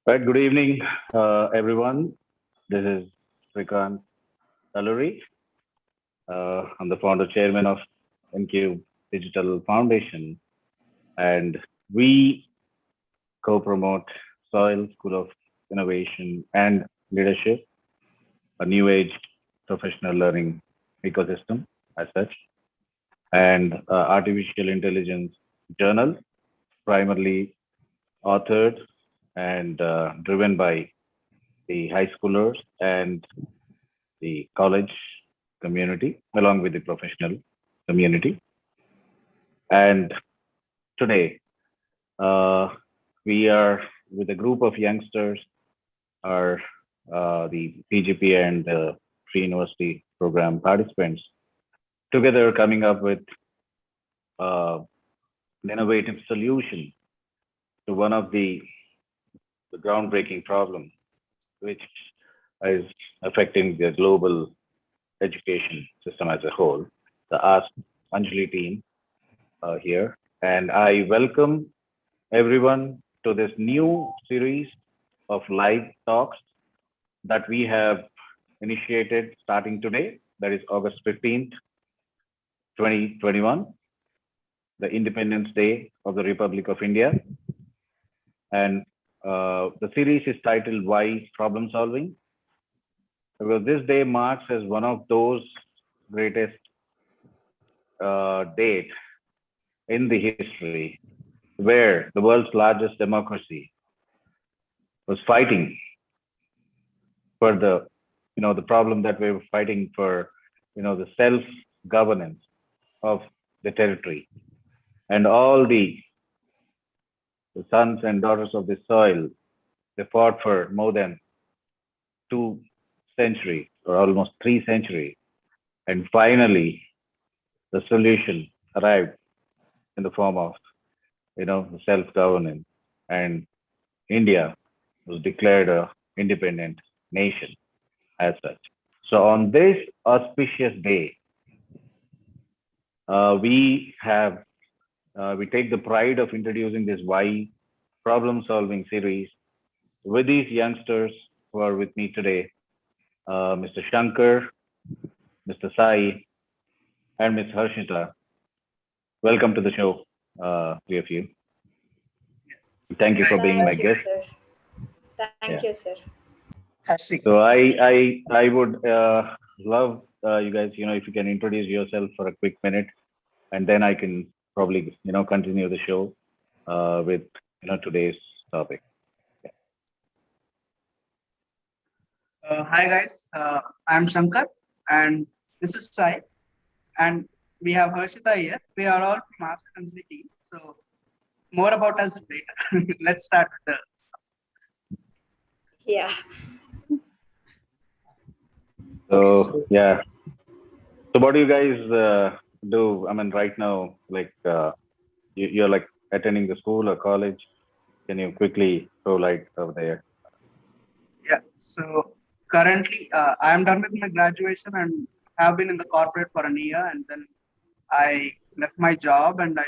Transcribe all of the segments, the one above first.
Right, good evening, everyone. This is Srikanth Talluri. I'm the founder chairman of Incube Digital Foundation, and we co-promote Soil School of Innovation and Leadership, a new age professional learning ecosystem as such, and artificial intelligence journal, primarily authored and driven by the high schoolers and the college community, along with the professional community. And today, uh, we are with a group of youngsters, are the PGP and pre-university program participants, together coming up with uh, an innovative solution to one of the groundbreaking problem, which is affecting the global education system as a whole, the Ask Anjali team here. And I welcome everyone to this new series of live talks that we have initiated starting today, that is August 15th, 2021, the Independence Day of the Republic of India. And the series is titled Why Problem Solving? Because this day marks as one of those greatest date in the history where the world's largest democracy was fighting for the problem that we were fighting for, the self-governance of the territory. And all the sons and daughters of the soil, they fought for more than 2 centuries or almost 3 centuries. And finally, the solution arrived in the form of, self-governance. And India was declared a independent nation as such. So on this auspicious day, we take the pride of introducing this Why Problem Solving series with these youngsters who are with me today, Mr. Shankar, Mr. Sai, and Ms. Harshita. Welcome to the show, three of you. Thank you for being my Thank you, guest. sir. Thank you, sir. So I would love you guys, if you can introduce yourself for a quick minute, and then I can probably, continue the show with, today's topic. Hi guys, I'm Shankar and this is Sai, and we have Harshita here. We are all from Ask Anjali team. So more about us later. Let's start with Yeah. So yeah. So what do you guys do? I mean, right now, like you're like attending the school or college. Can you quickly throw light over there? Yeah. So currently, I am done with my graduation and have been in the corporate for a year, and then I left my job and I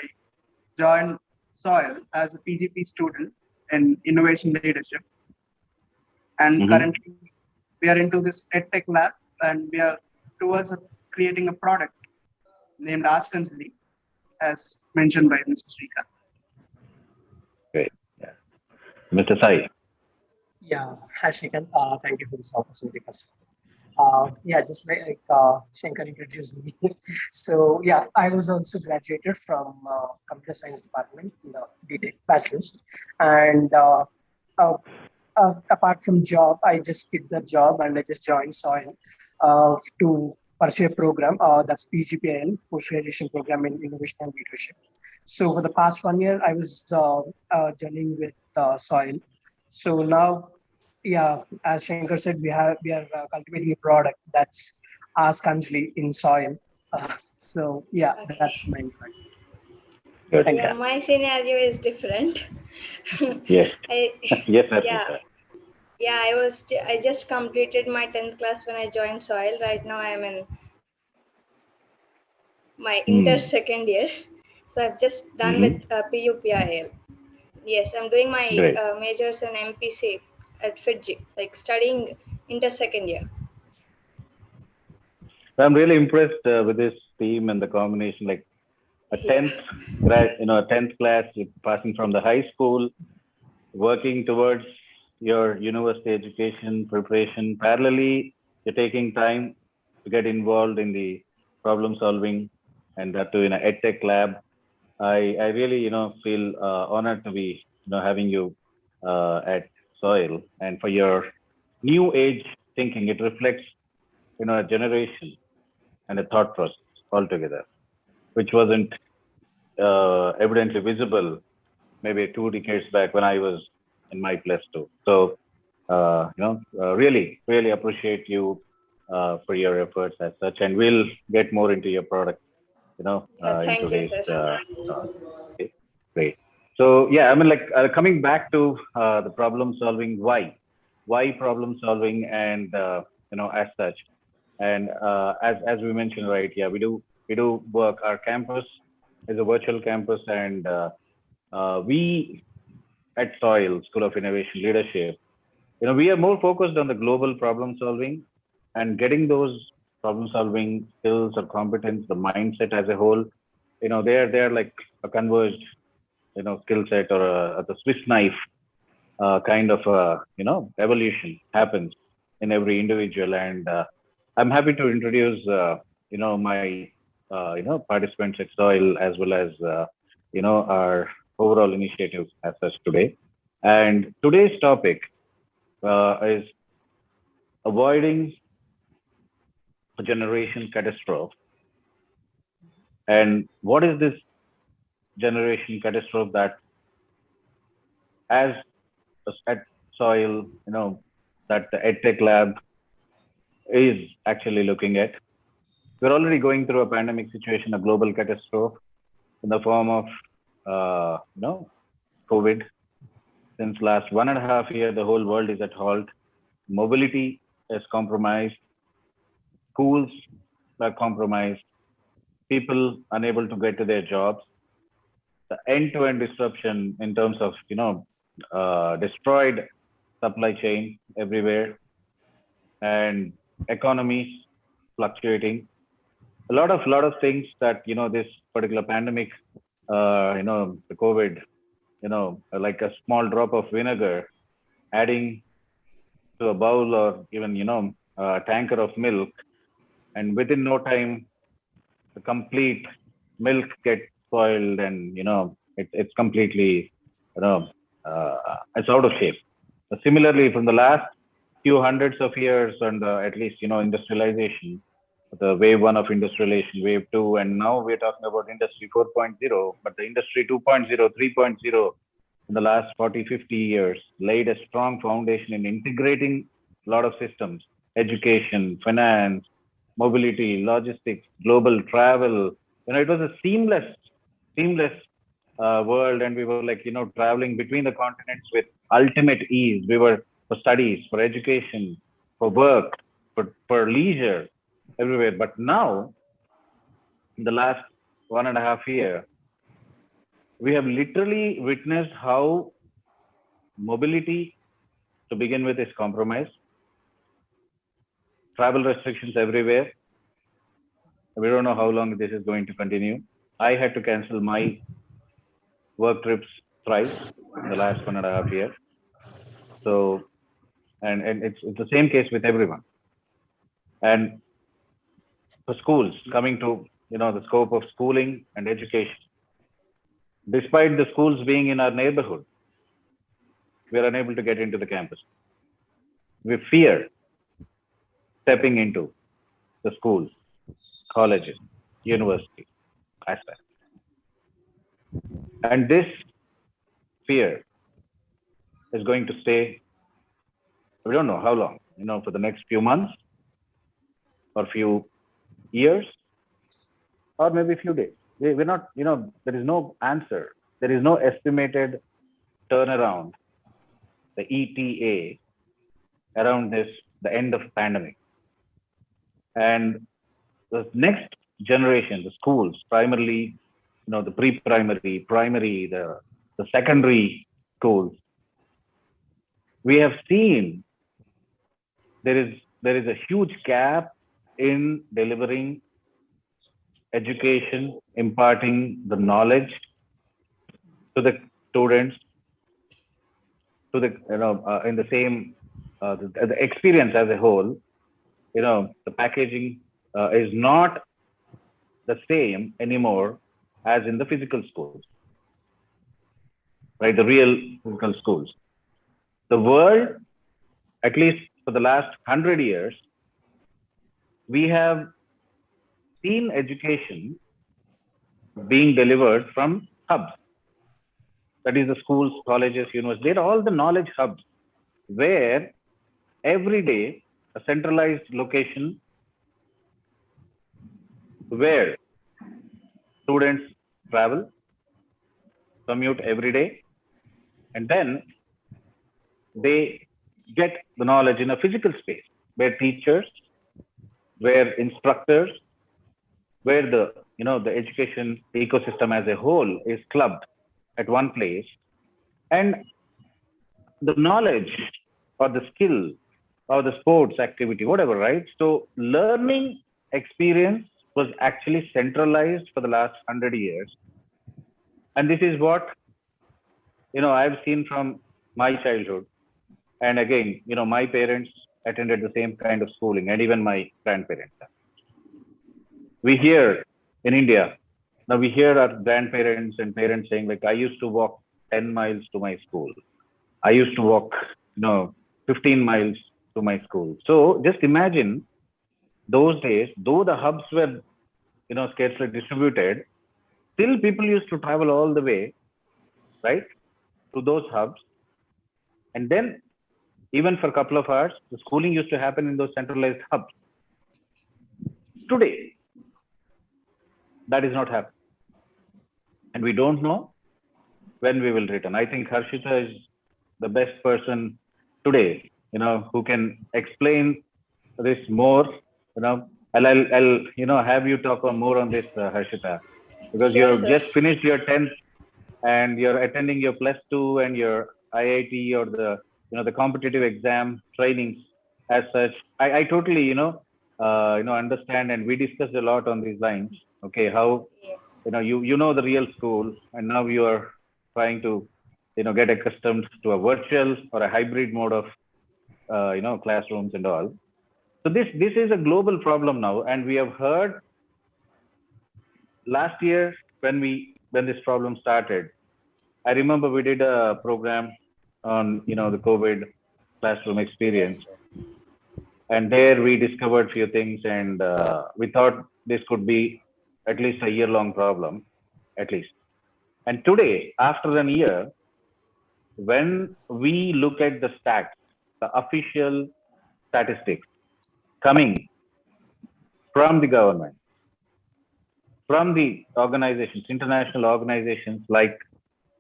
joined Soil as a PGP student in innovation leadership. And Mm-hmm. currently, we are into this EdTech lab, and we are towards creating a product named Ask Anjali, as mentioned by Mr. Srikanth. Great. Yeah. Mr. Sai. Yeah, hi Srikanth. Thank you for this opportunity. First. Yeah, just like Shankar introduced me. So yeah, I was also graduated from computer science department in the BTech bachelor's, and uh, apart from job, I just quit the job and I just joined Soil to pursue a program that's PGP-IL, post graduation program in innovation and leadership. So for the past 1 year, I was journeying with Soil. So now, yeah, as Shankar said, we are cultivating a product that's Ask Anjali in Soil. So yeah, Okay. that's my introduction. Good. Thank Yeah, you. my scenario is different. Yes. I, Yes, yeah, Harshita. yeah. I just completed my 10th class when I joined Soil. Right now, I am in my inter Hmm. second year. So I've just done Mm-hmm. with PUP-IL. Yes, I'm doing my Great. majors in MPC at Fiji, like studying inter second year. I'm really impressed with this team and the combination, like a Yeah. 10th grad, a 10th class, passing from the high school, working towards your university education preparation. Parallelly, you're taking time to get involved in the problem solving, and that too in a edtech lab. I really, feel honored to be, having you at Soil, and for your new age thinking. It reflects, a generation and a thought process altogether, which wasn't evidently visible maybe 2 decades back when I was in my plus two. So, really, really appreciate you for your efforts as such, and we'll get more into your product, in Thank you, today's. sir. Okay, great. So, yeah, I mean, like coming back to the problem solving, why problem solving, and as such, and as we mentioned, right? Yeah, we do work. Our campus is a virtual campus, and we at Soil School of Innovation Leadership, we are more focused on the global problem solving and getting those problem solving skills or competence, the mindset as a whole. They're like a converged, skill set, or the Swiss knife kind of evolution happens in every individual. And I'm happy to introduce my participants at Soil, as well as our overall initiative as such today. And today's topic is avoiding a generation catastrophe. And what is this generation catastrophe that, as at Soil, that the EdTech lab is actually looking at? We're already going through a pandemic situation, a global catastrophe in the form of, COVID. Since last 1.5 years, the whole world is at halt. Mobility is compromised. Schools are compromised. People unable to get to their jobs. The end-to-end disruption in terms of, destroyed supply chain everywhere, and economies fluctuating. A lot of things that this particular pandemic, the COVID, like a small drop of vinegar adding to a bowl, or even a tanker of milk, and within no time the complete milk gets spoiled, and it's completely, it's out of shape. Similarly, from the last few hundreds of years, and at least industrialization, the wave one of industrialization, wave two, and now we're talking about industry 4.0, but the industry 2.0, 3.0 in the last 40, 50 years laid a strong foundation in integrating a lot of systems: education, finance, mobility, logistics, global travel. It was a seamless world, and we were like, traveling between the continents with ultimate ease. We were for studies, for education, for work, for leisure, everywhere. But now, in the last 1.5 years, we have literally witnessed how mobility, to begin with, is compromised. Travel restrictions everywhere. We don't know how long this is going to continue. I had to cancel my work trips thrice in the last 1.5 years. So, and it's the same case with everyone. And for schools, coming to the scope of schooling and education, despite the schools being in our neighborhood, we are unable to get into the campus. We fear stepping into the schools, colleges, universities, aspect. And this fear is going to stay, we don't know how long, for the next few months, or few years, or maybe a few days. We're not, there is no answer. There is no estimated turnaround, the ETA, around the end of pandemic. And the next generation, the schools, primarily, the pre-primary, primary, the secondary schools, we have seen there is a huge gap in delivering education, imparting the knowledge to the students, to the in the same the experience as a whole. The packaging is not the same anymore as in the physical schools, right? The real physical schools. The world, at least for the last 100 years, we have seen education being delivered from hubs. That is the schools, colleges, universities. They're all the knowledge hubs where every day a centralized location where students travel, commute every day, and then they get the knowledge in a physical space where teachers, where instructors, where the education ecosystem as a whole is clubbed at one place, and the knowledge or the skill or the sports activity, whatever, right? So learning experience was actually centralized for the last 100 years. And this is what, I've seen from my childhood. And again, my parents attended the same kind of schooling, and even my grandparents. We hear in India, now we hear our grandparents and parents saying, like, I used to walk 10 miles to my school. I used to walk, 15 miles to my school. So just imagine those days, though the hubs were, scarcely distributed, still people used to travel all the way, right, to those hubs. And then even for a couple of hours, the schooling used to happen in those centralized hubs. Today, that is not happening. And we don't know when we will return. I think Harshita is the best person today, who can explain this more. I'll have you talk more on this, Harshita, because Sure, you've sir. just finished your 10th and you're attending your +2 and your IIT or the competitive exam trainings as such. I totally understand, and we discussed a lot on these lines. Okay, how Yes. you know the real school, and now you are trying to get accustomed to a virtual or a hybrid mode of classrooms and all. So this is a global problem now, and we have heard last year when this problem started. I remember we did a program on the COVID classroom experience, Yes. and there we discovered few things, and we thought this could be at least a year-long problem, at least. And today, after an year, when we look at the stats, the official statistics coming from the government, from the organizations, international organizations like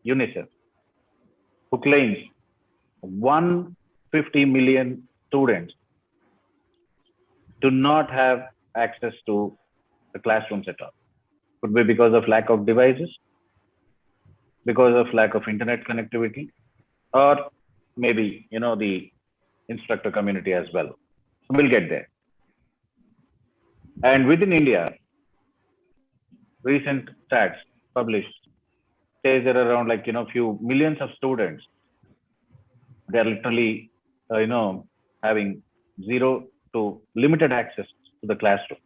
UNICEF, who claims 150 million students do not have access to the classrooms at all. Could be because of lack of devices, because of lack of internet connectivity, or maybe the instructor community as well. We'll get there. And within India, recent stats published says there are around few millions of students. They're literally having zero to limited access to the classroom.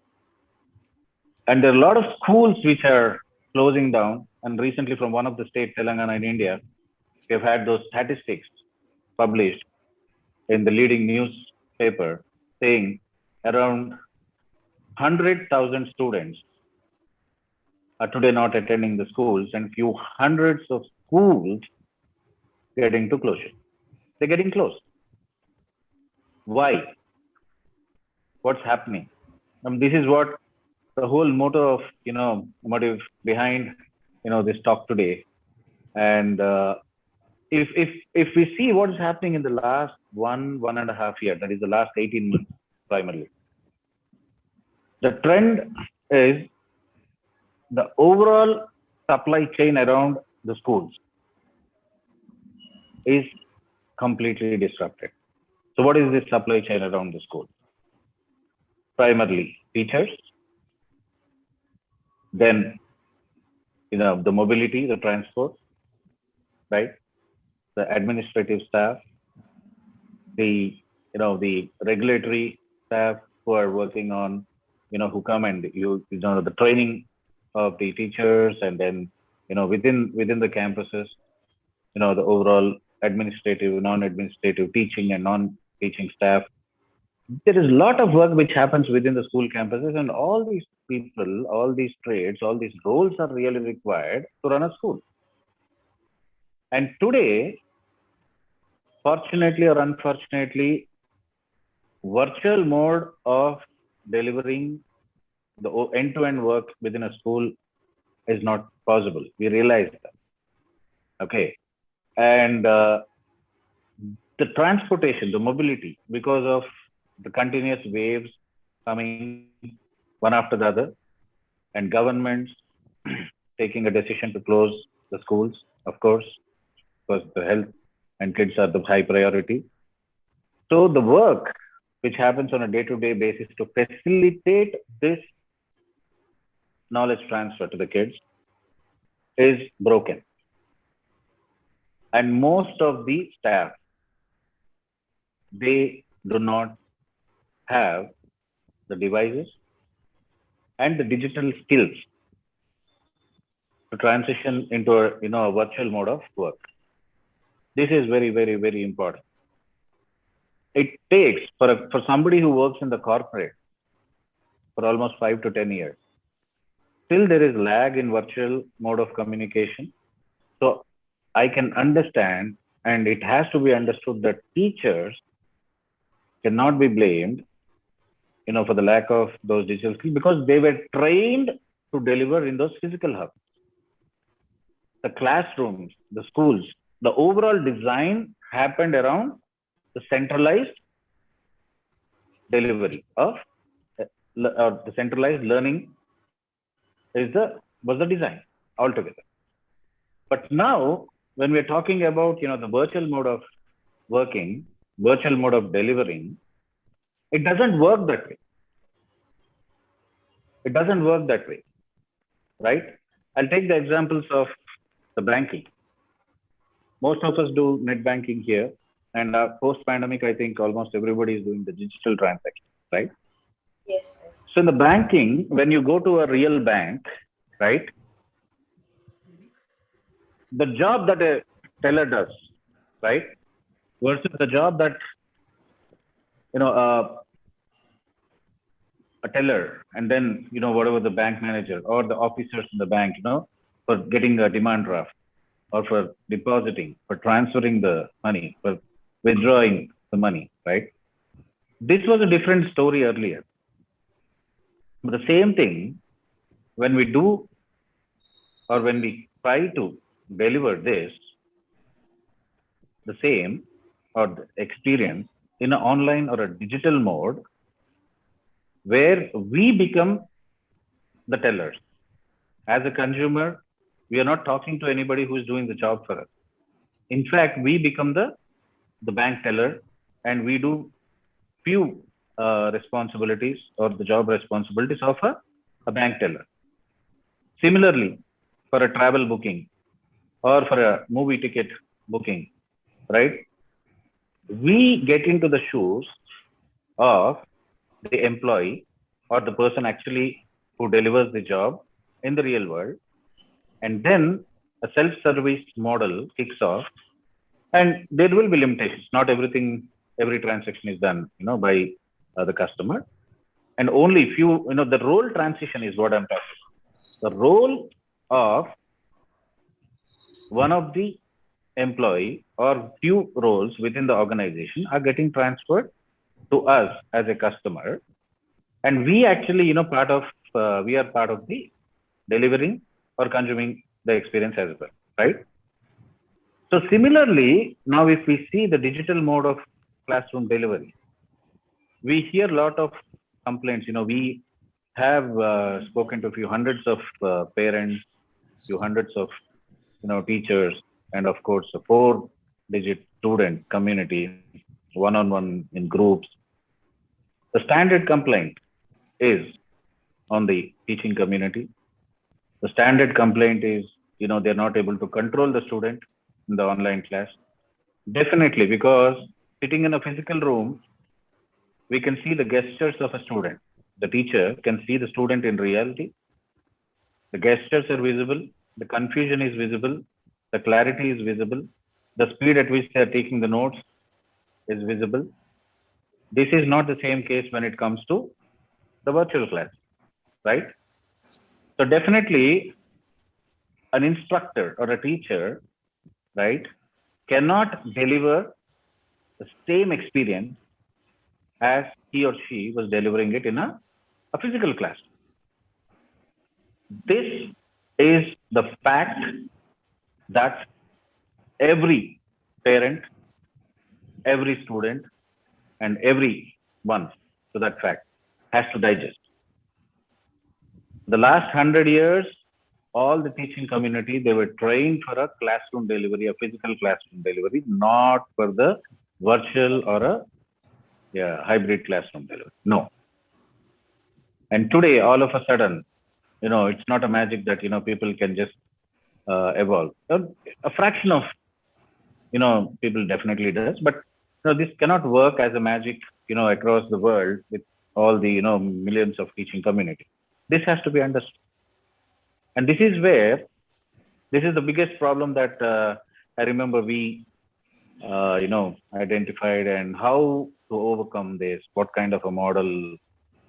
And there are a lot of schools which are closing down. And recently, from one of the states, Telangana in India, we have had those statistics published in the leading newspaper saying around 100,000 students are today not attending the schools, and few hundreds of schools getting to closure. They're getting closed. Why? What's happening? This is what the whole motive behind this talk today. And if we see what is happening in the last 1.5 years, that is the last 18 months primarily, the trend is the overall supply chain around the schools is completely disrupted. So what is this supply chain around the school? Primarily teachers, then the mobility, the transport, right? The administrative staff, the the regulatory staff who are working on, who come and the training of the teachers, and then within the campuses, the overall administrative, non-administrative, teaching and non-teaching staff. There is a lot of work which happens within the school campuses, and all these people, all these trades, all these roles are really required to run a school. And today, fortunately or unfortunately, virtual mode of delivering the end-to-end work within a school is not possible. We realize that. Okay. And the transportation, the mobility, because of the continuous waves coming one after the other, and governments taking a decision to close the schools, of course, because the health and kids are the high priority. So the work which happens on a day-to-day basis to facilitate this knowledge transfer to the kids is broken. And most of the staff, they do not have the devices and the digital skills to transition into a virtual mode of work. This is very, very, very important. It takes for somebody who works in the corporate for almost 5 to 10 years, still there is lag in virtual mode of communication. So I can understand, and it has to be understood, that teachers cannot be blamed, for the lack of those digital skills, because they were trained to deliver in those physical hubs. The classrooms, the schools, the overall design happened around the centralized delivery of the centralized learning was the design altogether. But now, when we're talking about the virtual mode of working, virtual mode of delivering, it doesn't work that way. It doesn't work that way, right? I'll take the examples of the banking. Most of us do net banking here, and post-pandemic, I think almost everybody is doing the digital transaction, right? Yes, sir. So in the banking, when you go to a real bank, right, the job that a teller does, right, versus the job that a teller, and then whatever the bank manager or the officers in the bank, for getting a demand draft, or for depositing, for transferring the money, for withdrawing the money, right? This was a different story earlier. But the same thing, when we do, or when we try to deliver this, the same or the experience in an online or a digital mode, where we become the tellers. As a consumer, we are not talking to anybody who is doing the job for us. In fact, we become the bank teller, and we do few responsibilities or the job responsibilities of a bank teller. Similarly, for a travel booking or for a movie ticket booking, right? We get into the shoes of the employee or the person actually who delivers the job in the real world. And then a self-service model kicks off, and there will be limitations. Not every transaction is done, by the customer. And only few, the role transition is what I'm talking about. The role of one of the employee or few roles within the organization are getting transferred to us as a customer. And we actually, we are part of the delivering or consuming the experience as well, right? So similarly, now if we see the digital mode of classroom delivery, we hear a lot of complaints. We have spoken to a few hundreds of parents, few hundreds of teachers, and of course 4 digit student community, one-on-one in groups, the standard complaint is on the teaching community. The standard complaint is, they're not able to control the student in the online class. Definitely, because sitting in a physical room, we can see the gestures of a student. The teacher can see the student in reality. The gestures are visible. The confusion is visible. The clarity is visible. The speed at which they are taking the notes is visible. This is not the same case when it comes to the virtual class, right? So definitely an instructor or a teacher, right, cannot deliver the same experience as he or she was delivering it in a physical class. This is the fact that every parent, every student, and everyone to that fact has to digest. The last 100 years, all the teaching community, they were trained for a classroom delivery, a physical classroom delivery, not for the virtual or a hybrid classroom delivery. No. And today, all of a sudden, it's not a magic that, people can just evolve. A fraction of, people definitely does, but, this cannot work as a magic, across the world with all the, millions of teaching community. This has to be understood. And this is the biggest problem that I remember we, identified, and how to overcome this, what kind of a model,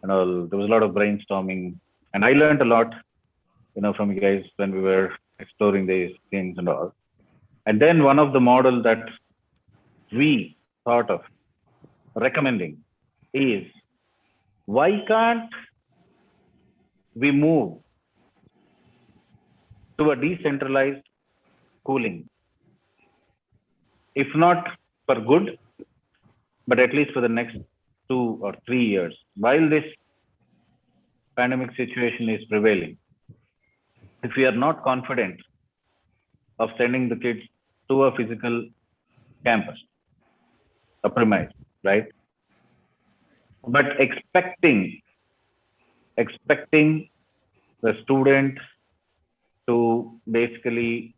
and all. There was a lot of brainstorming, and I learned a lot, from you guys when we were exploring these things and all. And then one of the model that we thought of recommending is, why can't we move to a decentralized schooling? If not for good, but at least for the next 2 or 3 years, while this pandemic situation is prevailing, if we are not confident of sending the kids to a physical campus, a premise, right? But expecting the student to basically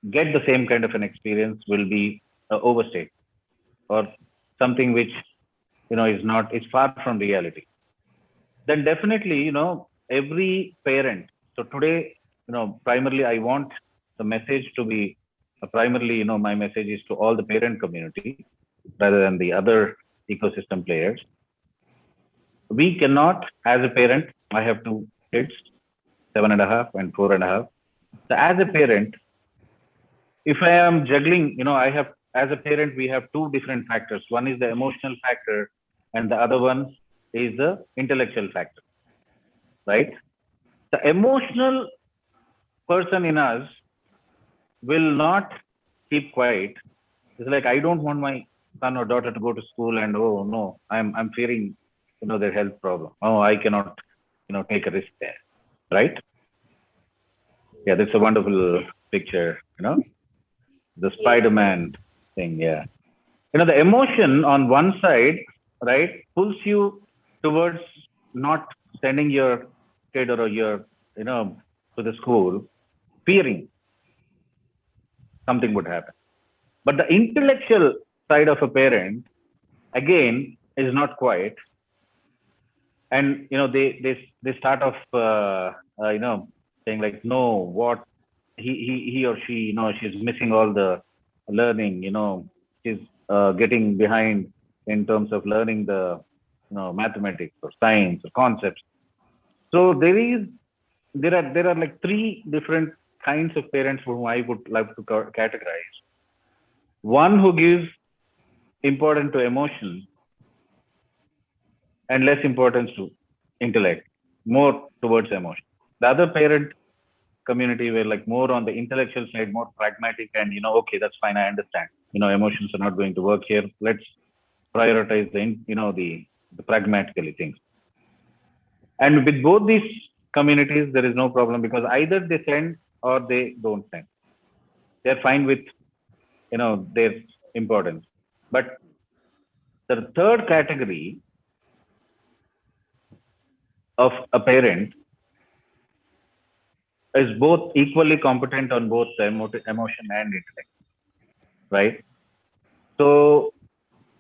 get the same kind of an experience will be overstate, or something which is far from reality. Then definitely, every parent. So today, primarily I want the message to be primarily, my message is to all the parent community rather than the other ecosystem players. We cannot, as a parent, I have 2 kids, 7.5 and 4.5. So as a parent, if I am juggling, as a parent, we have 2 different factors. One is the emotional factor, and the other one is the intellectual factor, right? The emotional person in us will not keep quiet. It's like, I don't want my son or daughter to go to school, and oh no, I'm fearing, their health problem. Oh, I cannot, take a risk there, right? Yeah, that's a wonderful picture, the Spider-Man thing. Yeah, the emotion on one side, right, pulls you towards not sending your kid or your, to the school, fearing something would happen. But the intellectual side of a parent, again, is not quiet. And, they start off, saying like, no, what he or she, she's missing all the learning, she's getting behind in terms of learning the, mathematics or science or concepts. So there are like 3 different kinds of parents whom I would like to categorize. One who gives importance to emotion and less importance to intellect, more towards emotion. The other parent community were like more on the intellectual side, more pragmatic, and okay, that's fine, I understand. Emotions are not going to work here. Let's prioritize the pragmatically things. And with both these communities, there is no problem, because either they send or they don't send. They're fine with, their importance. But the third category of a parent is both equally competent on both the emotion and intellect, right? So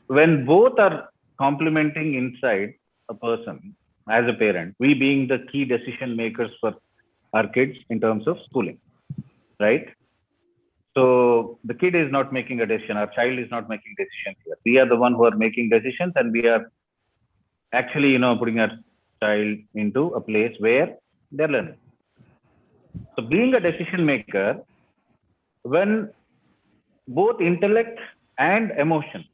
when both are complementing inside a person as a parent, we being the key decision makers for our kids in terms of schooling, right? So the kid is not making a decision, our child is not making decisions here. We are the one who are making decisions, and we are actually, putting our child into a place where they're learning. So being a decision maker, when both intellect and emotion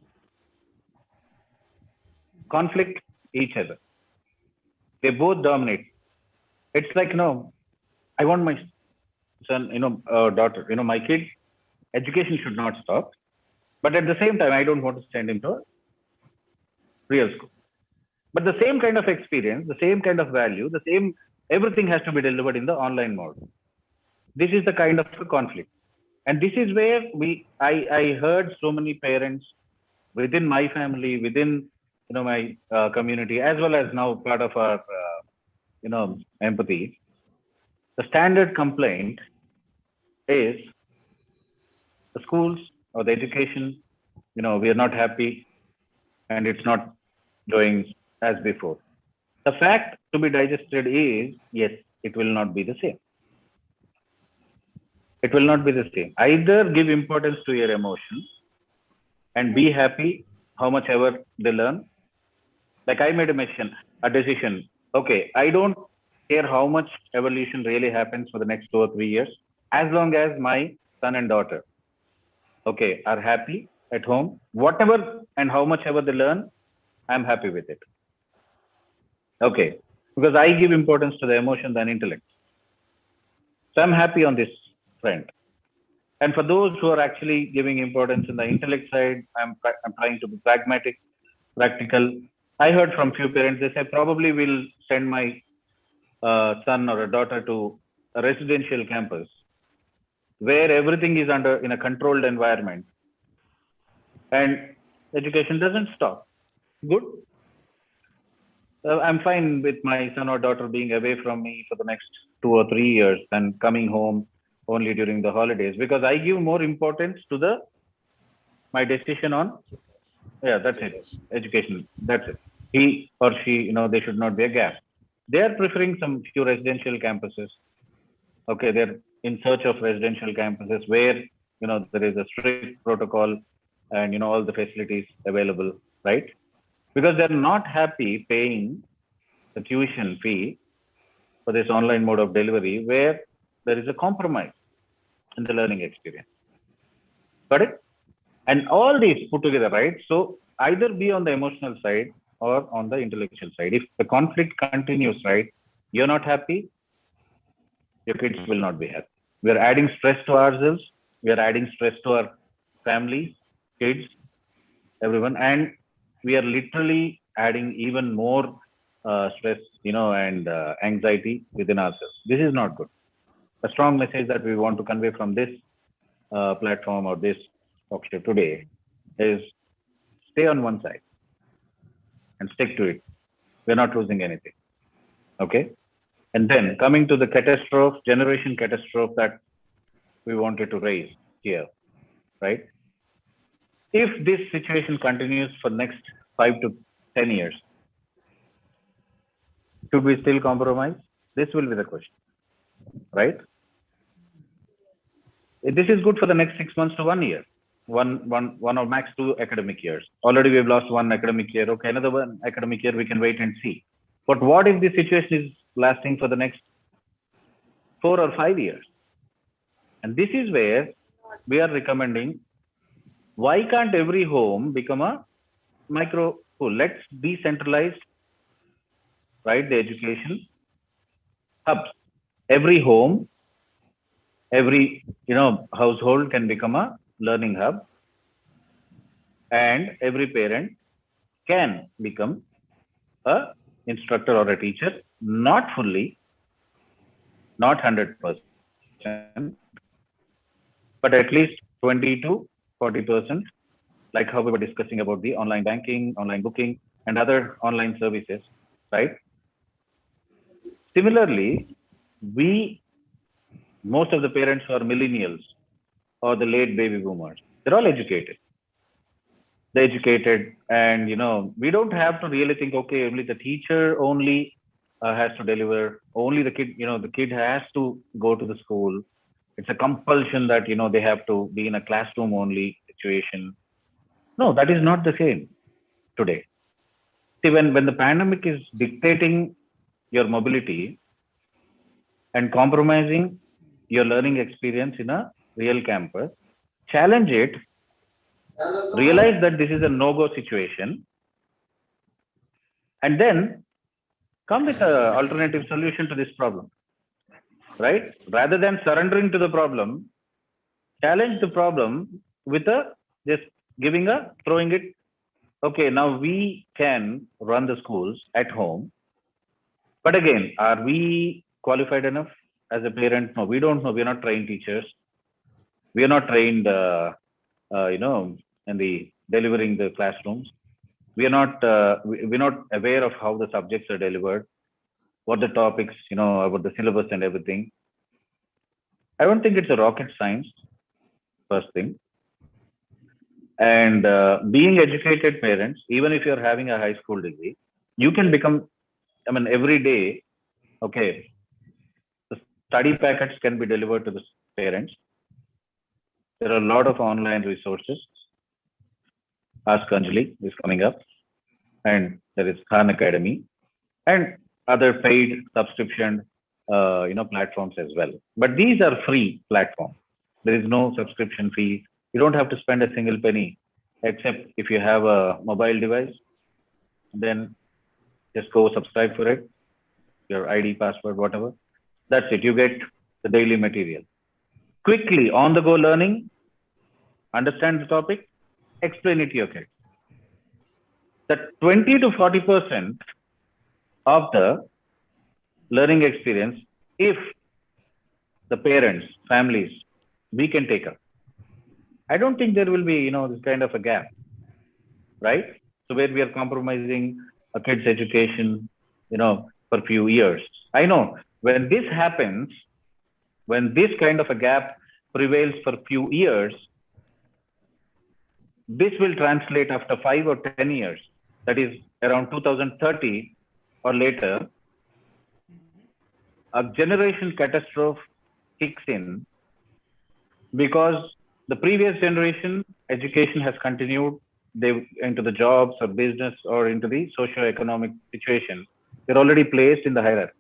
conflict each other, they both dominate. It's like, I want my son, daughter, my kid, education should not stop. But at the same time, I don't want to send him to a real school. But the same kind of experience, the same kind of value, everything has to be delivered in the online mode. This is the kind of conflict. And this is where I heard so many parents within my family, within, my community, as well as now part of our, empathy. The standard complaint is the schools or the education, we are not happy and it's not going as before. The fact to be digested is, yes, it will not be the same. It will not be the same. Either give importance to your emotions and be happy how much ever they learn. Like I made a decision. Okay, I don't care how much evolution really happens for the next 2 or 3 years, as long as my son and daughter, okay, are happy at home, whatever and how much ever they learn, I'm happy with it. Okay, because I give importance to the emotions and intellect. So I'm happy on this front. And for those who are actually giving importance in the intellect side, I'm trying to be pragmatic, practical. I heard from few parents, they say probably will send my son or a daughter to a residential campus where everything is in a controlled environment and education doesn't stop. Good. I'm fine with my son or daughter being away from me for the next 2 or 3 years and coming home only during the holidays, because I give more importance to my decision on, that's it, education, that's it. He or she, there should not be a gap. They are preferring some few residential campuses. Okay, they're in search of residential campuses where, there is a strict protocol and, all the facilities available, right? Because they're not happy paying the tuition fee for this online mode of delivery where there is a compromise in the learning experience. Got it? And all these put together, right? So either be on the emotional side or on the intellectual side. If the conflict continues, right, you're not happy, your kids will not be happy. We are adding stress to ourselves. We are adding stress to our families, kids, everyone. And we are literally adding even more stress, and anxiety within ourselves. This is not good. A strong message that we want to convey from this platform or this talk show today is stay on one side and stick to it. We're not losing anything. Okay. And then coming to the generation catastrophe that we wanted to raise here, right? If this situation continues for next 5 to 10 years, should we still compromise? This will be the question, right? This is good for the next 6 months to 1 year, one or max 2 academic years. Already we've lost 1 academic year. Okay, another 1 academic year we can wait and see. But what if the situation is lasting for the next 4 or 5 years? And this is where we are recommending, why can't every home become a micro school? Let's decentralize, right, the education hubs. Every home, every household can become a learning hub, and every parent can become a instructor or a teacher, not fully, not 100%, but at least 20 to 40%, like how we were discussing about the online banking, online booking, and other online services, right? Similarly, most of the parents are millennials or the late baby boomers. They're all educated. They're educated, and we don't have to really think, okay, only the teacher only has to deliver, only the kid, the kid has to go to the school. It's a compulsion that they have to be in a classroom only situation. No, that is not the same today. See, when the pandemic is dictating your mobility and compromising your learning experience in a real campus, challenge it, realize that this is a no-go situation, and then come with an alternative solution to this problem, right? Rather than surrendering to the problem, challenge the problem with just throwing it. Okay, now we can run the schools at home, but again, are we qualified enough as a parent? No, we don't know. We're not trained teachers. We are not trained, in the delivering the classrooms. We're not aware of how the subjects are delivered, what the topics, about the syllabus and everything. I don't think it's a rocket science, first thing. And being educated parents, even if you're having a high school degree, you can become, every day, okay, the study packets can be delivered to the parents. There are a lot of online resources. Ask Anjali is coming up, and there is Khan Academy and other paid subscription, platforms as well. But these are free platforms. There is no subscription fee. You don't have to spend a single penny, except if you have a mobile device. Then just go subscribe for it, your ID, password, whatever. That's it. You get the daily material. Quickly, on the go learning, understand the topic, explain it to your kids. That 20 to 40% of the learning experience, if the parents, families, we can take up. I don't think there will be, this kind of a gap, right? So where we are compromising a kid's education, for a few years. I know when this happens, when this kind of a gap prevails for a few years, this will translate after 5 or 10 years, that is around 2030 or later, a generation catastrophe kicks in, because the previous generation education has continued, they into the jobs or business or into the socio-economic situation. They're already placed in the hierarchy.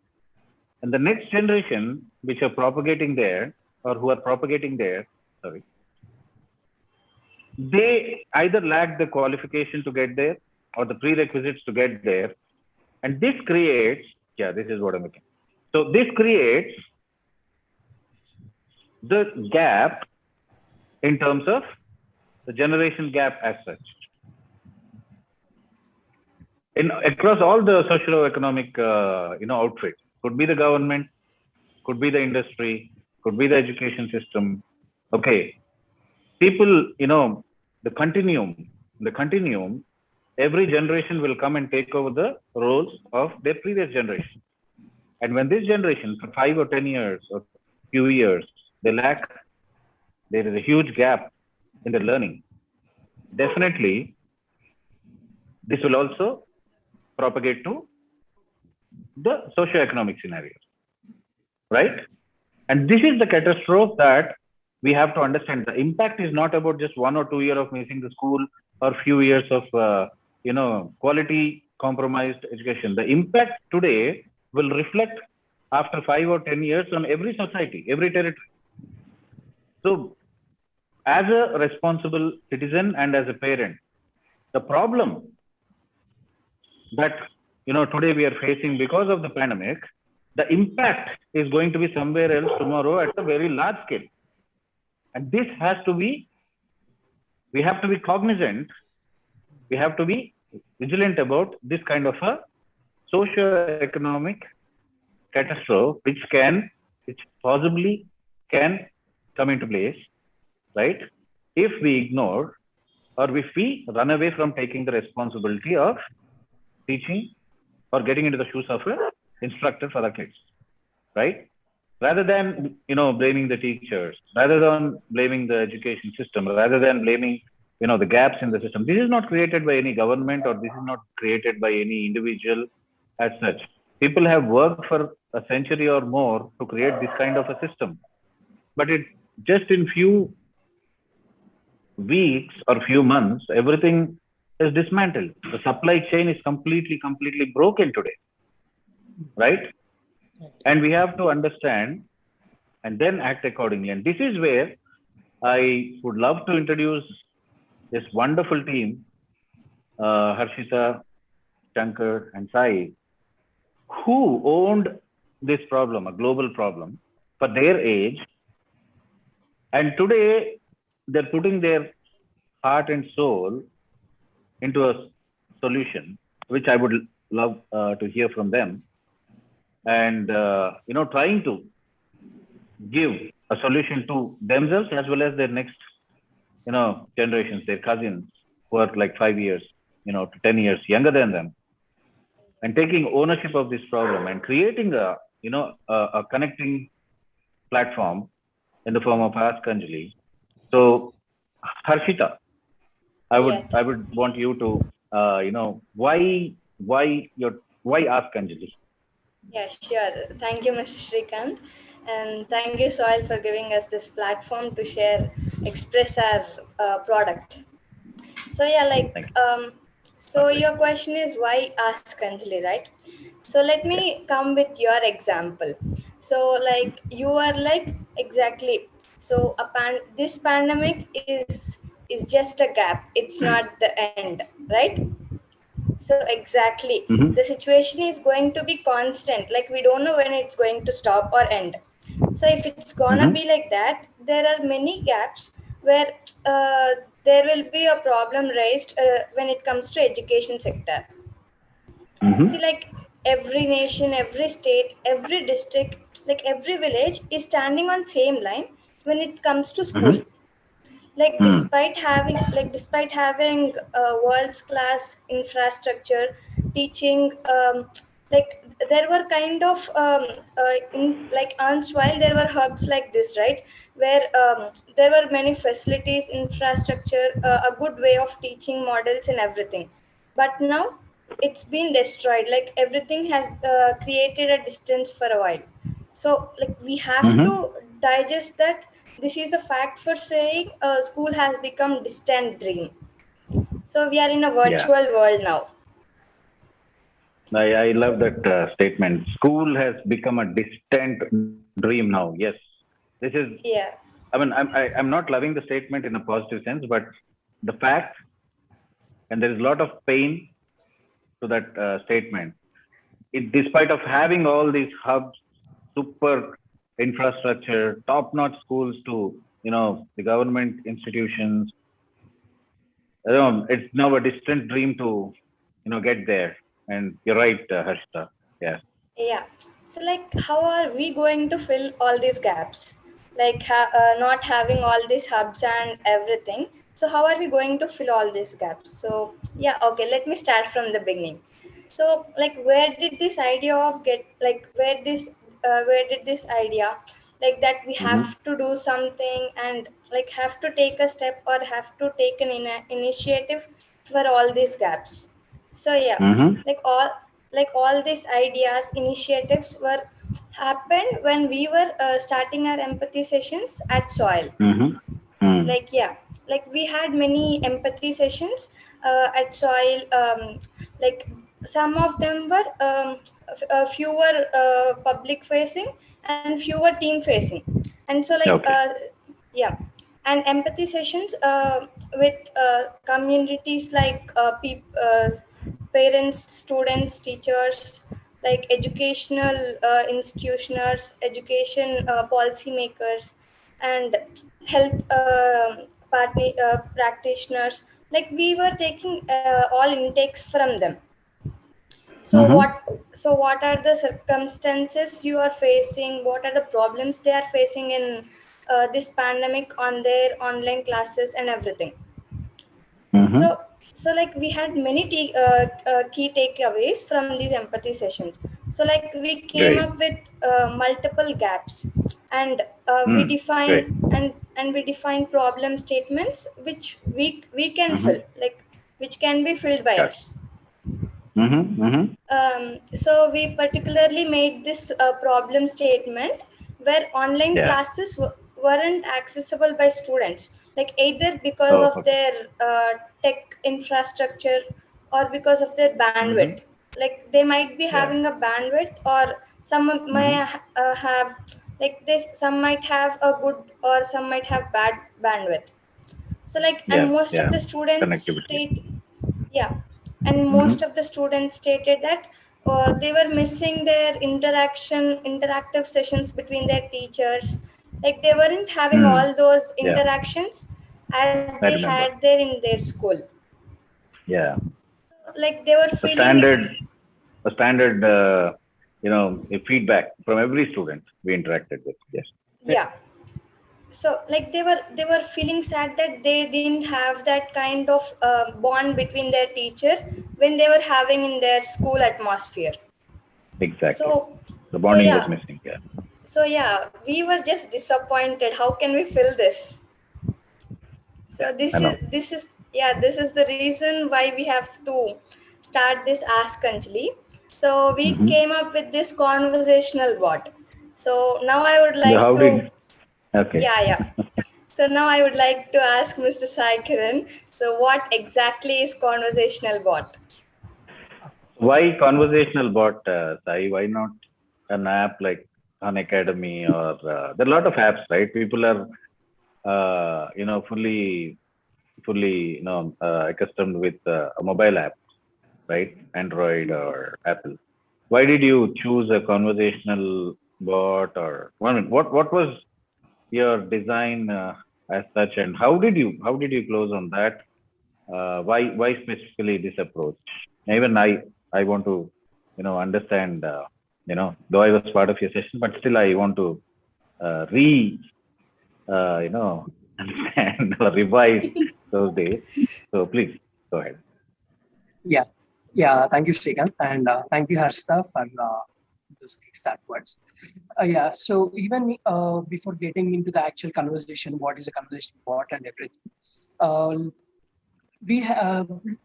And the next generation, which are propagating there, or who are propagating there, they either lack the qualification to get there or the prerequisites to get there. And this creates, this is what I'm looking. So this creates the gap in terms of the generation gap as such. Across all the socio-economic, outfits, could be the government, could be the industry, could be the education system. Okay, people, the continuum, every generation will come and take over the roles of their previous generation. And when this generation, for 5 or 10 years or few years, there is a huge gap in the learning. Definitely, this will also propagate to the socio-economic scenarios, right? And this is the catastrophe that we have to understand. The impact is not about just 1 or 2 years of missing the school or few years of, quality compromised education. The impact today will reflect after 5 or 10 years on every society, every territory. So as a responsible citizen and as a parent, the problem that, today we are facing because of the pandemic, the impact is going to be somewhere else tomorrow at a very large scale. And this has to be, we have to be cognizant, we have to be vigilant about this kind of a socio-economic catastrophe, which possibly can come into place, right? If we ignore or if we run away from taking the responsibility of teaching or getting into the shoes of an instructor for the kids, right? Rather than blaming the teachers, rather than blaming the education system, rather than blaming the gaps in the system. This is not created by any government, or this is not created by any individual as such. People have worked for a century or more to create this kind of a system, but it just in few weeks or few months, everything is dismantled. The supply chain is completely broken today, right? And we have to understand and then act accordingly. And this is where I would love to introduce this wonderful team, Harshita, Shankar, and Sai, who owned this problem, a global problem, for their age. And today they're putting their heart and soul into a solution, which I would love to hear from them. And, trying to give a solution to themselves as well as their next, generations, their cousins who are like 5 years, to 10 years younger than them, and taking ownership of this problem and creating a connecting platform in the form of Ask Anjali. So, Harshita, I would want you to, why Ask Anjali? Yeah, sure. Thank you, Mr. Srikanth. And thank you, Soil, for giving us this platform to express our product. So, yeah, so your question is why Ask Anjali, right? So, let me come with your example. So, you are exactly. So, this pandemic is just a gap. It's not the end, right? So exactly, the situation is going to be constant. Like we don't know when it's going to stop or end. So if it's gonna be like that, there are many gaps where there will be a problem raised when it comes to education sector. See, every nation, every state, every district, every village is standing on same line when it comes to school. Despite having world's class infrastructure, teaching, there were kind of erstwhile there were hubs like this, right, where there were many facilities, infrastructure, a good way of teaching models and everything. But now it's been destroyed. Everything has created a distance for a while. So we have to digest that. This is a fact for saying school has become distant dream. So we are in a virtual world now. I love that statement. School has become a distant dream now. Yes, this is. Yeah. I mean, I'm not loving the statement in a positive sense, but the fact, and there is a lot of pain to that statement. Despite of having all these hubs, super infrastructure, top-notch schools to the government institutions, it's now a distant dream to get there. And you're right, Harshita. Yeah. Yeah. So how are we going to fill all these gaps? Not having all these hubs and everything. So how are we going to fill all these gaps? So yeah, okay. Let me start from the beginning. So where did this idea of where did this idea that we have to do something and have to take a step or have to take an initiative for all these gaps? So yeah, all these ideas, initiatives were happened when we were starting our empathy sessions at Soil. We had many empathy sessions at Soil. Some of them were fewer public facing and fewer team facing. And so yeah, and empathy sessions with communities parents, students, teachers, educational institutions, education policymakers, and health practitioners. We were taking all intakes from them. So what are the circumstances you are facing? What are the problems they are facing in this pandemic on their online classes and everything? Mm-hmm. So like we had many key takeaways from these empathy sessions. So like we came Great. up with multiple gaps, and we Great. define and we define problem statements which we can Mm-hmm. fill, like which can be filled by Got us. Mm-hmm. Mm-hmm. So we particularly made this problem statement where online Yeah. classes weren't accessible by students, like either because Oh, of okay. their tech infrastructure or because of their Mm-hmm. bandwidth. Like they might be Yeah. having a bandwidth, or some Mm-hmm. may have, like this, some might have a good or some might have bad bandwidth. So like, and Yeah. most of Yeah. the students Connectivity. state, yeah, and Mm-hmm. most of the students stated that they were missing their interactive sessions between their teachers, like they weren't having Mm. all those Yeah. interactions as they I remember. had there in their school. Yeah. Like they were A feeling standard, it's, a standard, a feedback from every student we interacted with. Yes. yeah. So like they were feeling sad that they didn't have that kind of bond between their teacher when they were having in their school atmosphere. Exactly. So The so bonding was yeah, missing. Yeah. so yeah, we were just disappointed. How can we fill this? Yeah. So I know. this is the reason why we have to start this Ask Anjali. So we Mm-hmm. came up with this conversational bot. So now I would How like to, did? Okay. yeah. So now I would like to ask Mr. Sai Kiran. So what exactly is conversational bot? Why conversational bot, Sai? Why not an app like Khan Academy or there are a lot of apps, right? People are, fully, accustomed with a mobile app, right? Android or Apple. Why did you choose a conversational bot, or what was your design as such, and how did you close on that? Why specifically this approach? Even I want to understand, though I was part of your session, but still I want to re understand or revise those days. So please go ahead. Yeah, yeah. Thank you, Srikanth, and thank you, Harshita, for those kickstart words. Yeah. So even before getting into the actual conversation, what is a conversation bot and everything, uh,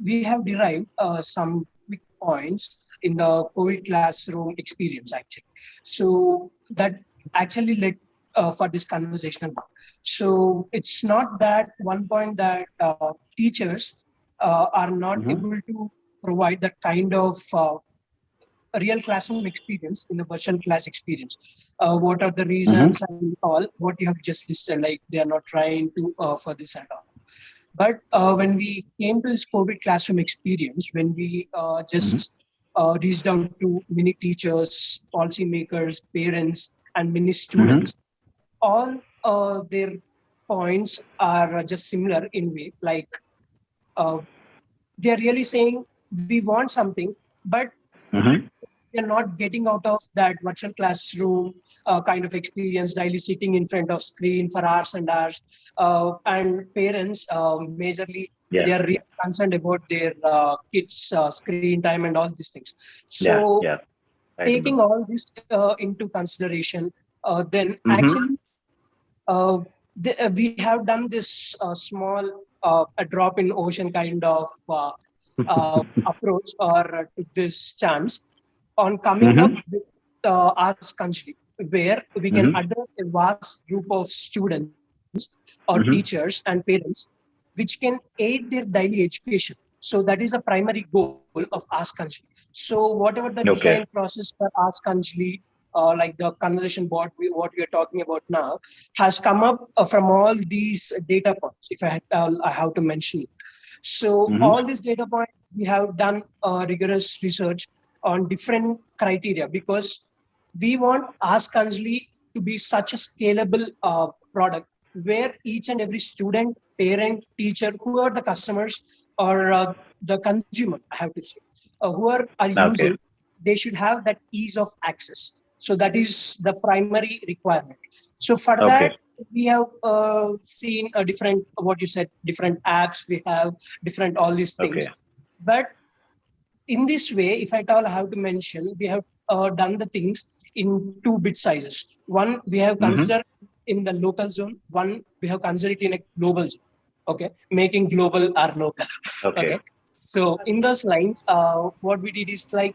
we have derived some quick points in the COVID classroom experience actually. So that actually led for this conversational bot. So it's not that one point that teachers are not Mm-hmm. able to provide that kind of a real classroom experience in a virtual class experience. What are the Mm-hmm. reasons and all what you have just listed, like they are not trying to for this and all. But when we came to this COVID classroom experience, when we Mm-hmm. just reached out to many teachers, policymakers, parents, and many Mm-hmm. students, all their points are just similar in way. Like uh, they're really saying we want something, but Mm-hmm. we are not getting out of that virtual classroom kind of experience, daily sitting in front of screen for hours and hours. And parents, majorly, Yeah. they are really Yeah. concerned about their kids' screen time and all these things. Yeah. So Yeah. I taking remember. all this into consideration, then Mm-hmm. actually uh, we have done this small a drop in ocean kind of approach or to this chance on coming up Mm-hmm. with Ask Anjali, where we can Mm-hmm. address a vast group of students or Mm-hmm. teachers and parents, which can aid their daily education. So that is a primary goal of Ask Anjali. So whatever the design Okay. process for Ask Anjali, like the conversation bot, what we are talking about now, has come up from all these data points. If I have to mention it. So Mm-hmm. all these data points, we have done rigorous research on different criteria because we want Ask Anjali to be such a scalable product where each and every student, parent, teacher, who are the customers or the consumer, I have to say, who are Okay. using, they should have that ease of access. So that is the primary requirement. So for that, Okay. we have seen a different, what you said, different apps, we have different, all these things. Okay. But in this way, if at all I have to mention, we have done the things in 2-bit sizes. One, we have considered in the local zone. One, we have considered it in a global zone. Okay, making global our local. Okay. So in those lines, what we did is like,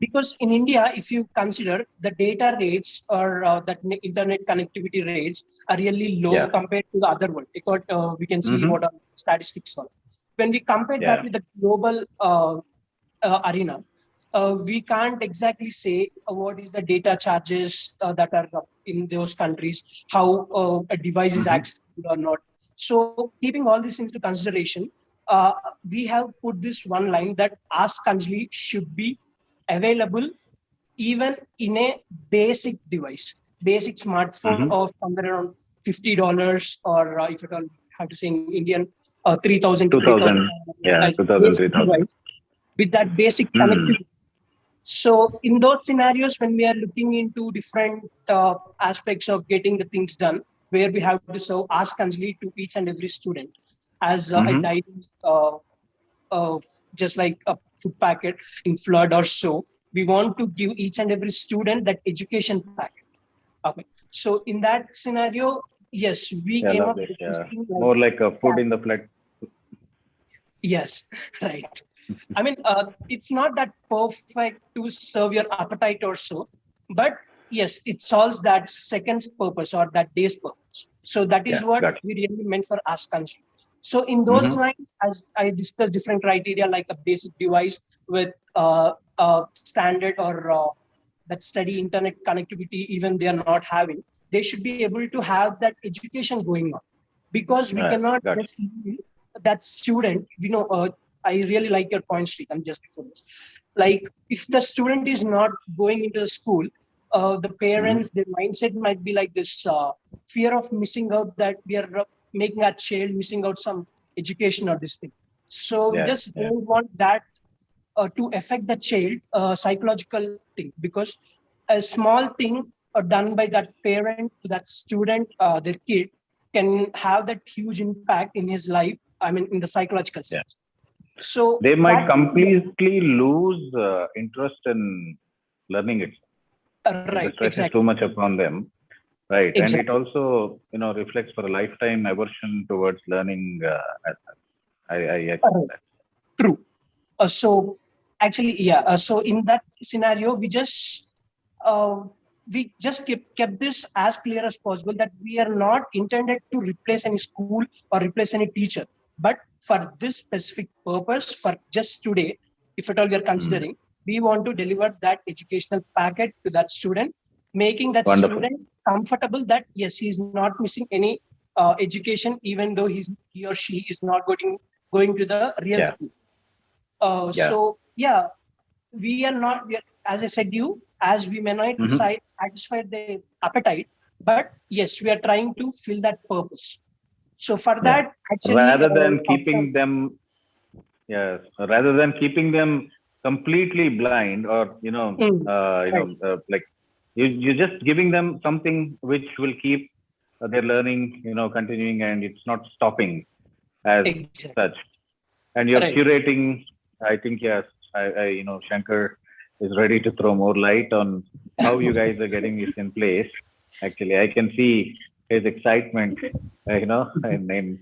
because in India, if you consider the data rates or that internet connectivity rates are really low compared to the other world. Because we can see what are statistics are. When we compare that with the global arena, we can't exactly say what is the data charges that are in those countries, how a device is accessible or not. So keeping all this into consideration, we have put this one line that Ask Anjali should be available even in a basic device, basic smartphone of somewhere around $50, or if at all have to say in Indian, 3,000 to 2000. 3,000. Yeah, 2000, 3000. With that basic connectivity. So in those scenarios, when we are looking into different aspects of getting the things done, where we have to serve Ask Anjali to each and every student as a daily, just like a food packet in flood or so, we want to give each and every student that education packet. Okay. So in that scenario, yes, we came up with this thing more like a food in the flood. Yes, right. I mean, it's not that perfect to serve your appetite or so, but yes, it solves that second's purpose or that day's purpose. So that is what we really meant for Ask Anjali. So in those lines, as I discussed different criteria like a basic device with standard or that steady internet connectivity, even they are not having, they should be able to have that education going on, because we cannot just leave that student, I really like your point, Srikanth, just before this. Like, if the student is not going into the school, the parents, their mindset might be like this fear of missing out, that we are making our child missing out some education or this thing. So we just don't want that to affect the child psychological thing, because a small thing done by that parent to that student, their kid, can have that huge impact in his life. I mean, in the psychological sense. So they might completely lose interest in learning it. Right, the stress is too much upon them, right? And it also, reflects for a lifetime aversion towards learning. I accept that. True. So actually, so in that scenario, we just kept this as clear as possible, that we are not intended to replace any school or replace any teacher, but for this specific purpose, for just today, if at all we are considering, we want to deliver that educational packet to that student, making that student comfortable that yes, he is not missing any education, even though he or she is not going to the real school. So we are not, as I said as we may not satisfy the appetite, but yes, we are trying to fill that purpose. So for that, actually, rather than keeping them completely blind, or like you're just giving them something which will keep their learning, continuing, and it's not stopping as such. And you're curating. I think Shankar is ready to throw more light on how you guys are getting this in place. Actually, I can see his excitement, and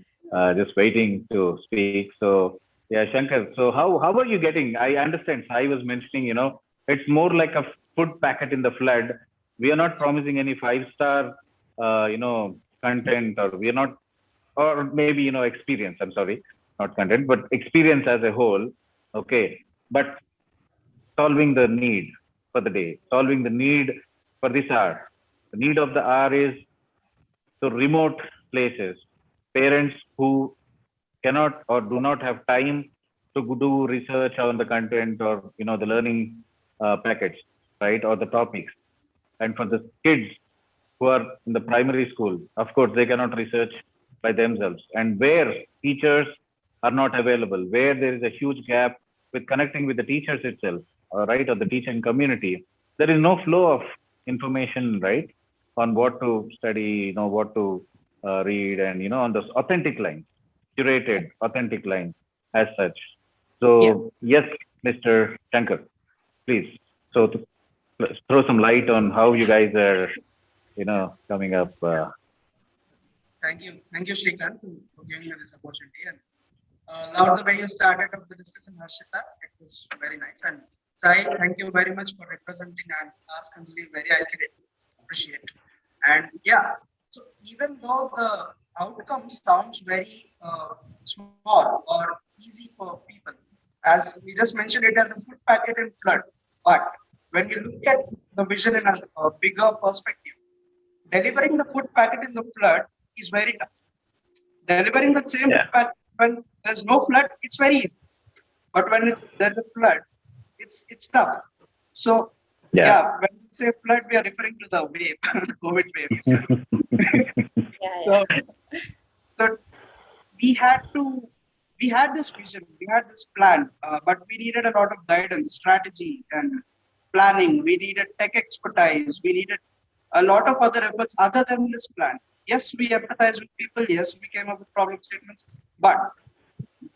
just waiting to speak. So yeah, Shankar. So how are you getting? I understand. Sai was mentioning, it's more like a food packet in the flood. We are not promising any 5-star, content, or we are not, or maybe experience. I'm sorry, not content, but experience as a whole. Okay, but solving the need for the day, solving the need for this hour. The need of the hour is to remote places, parents who cannot or do not have time to do research on the content, or the learning packets, right, or the topics. And for the kids who are in the primary school, of course, they cannot research by themselves. And where teachers are not available, where there is a huge gap with connecting with the teachers itself, right, or the teaching community, there is no flow of information, right, on what to study, what to read, and on those authentic lines, curated authentic lines as such. So yes, Mr. Shankar, please. So to throw some light on how you guys are, coming up. Thank you, Srikanth, for giving me this opportunity. And love the way you started off the discussion, Harshita. It was very nice. And Sai, thank you very much for representing and Ask Anjali very accurately. Appreciate. And yeah, so even though the outcome sounds very small or easy for people, as we just mentioned, it has a food packet in flood. But when you look at the vision in a bigger perspective, delivering the food packet in the flood is very tough. Delivering the same packet when there's no flood, it's very easy. But when there's a flood, it's tough. So when we say flood, we are referring to the wave, COVID wave. So we had this vision, we had this plan, but we needed a lot of guidance, strategy, and planning. We needed tech expertise. We needed a lot of other efforts other than this plan. Yes, we empathize with people. Yes, we came up with problem statements. But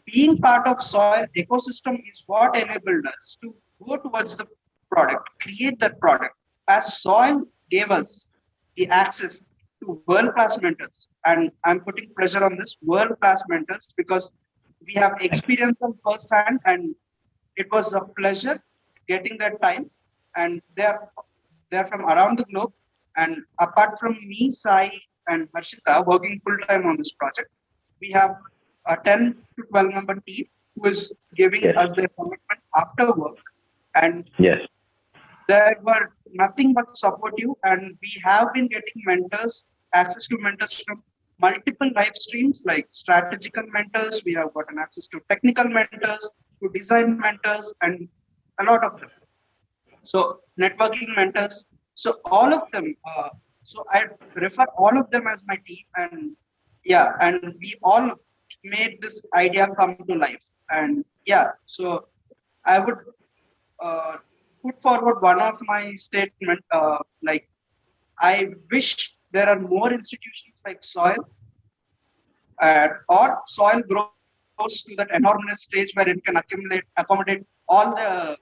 being part of soil ecosystem is what enabled us to go towards the product, create that product. As soil gave us the access to world-class mentors, and I'm putting pressure on this world-class mentors because we have experience them firsthand, and it was a pleasure getting that time. And they're from around the globe. And apart from me, Sai, and Harshita working full-time on this project, we have a 10 to 12 member team who is giving us their commitment after work. And they were nothing but supportive. And we have been getting mentors, access to mentors from multiple live streams like strategical mentors. We have gotten access to technical mentors, to design mentors, and a lot of them. So networking mentors. So all of them. So I refer all of them as my team, and and we all made this idea come to life. And so I would put forward one of my statement, like I wish there are more institutions like soil, or soil grows to that enormous stage where it can accommodate all the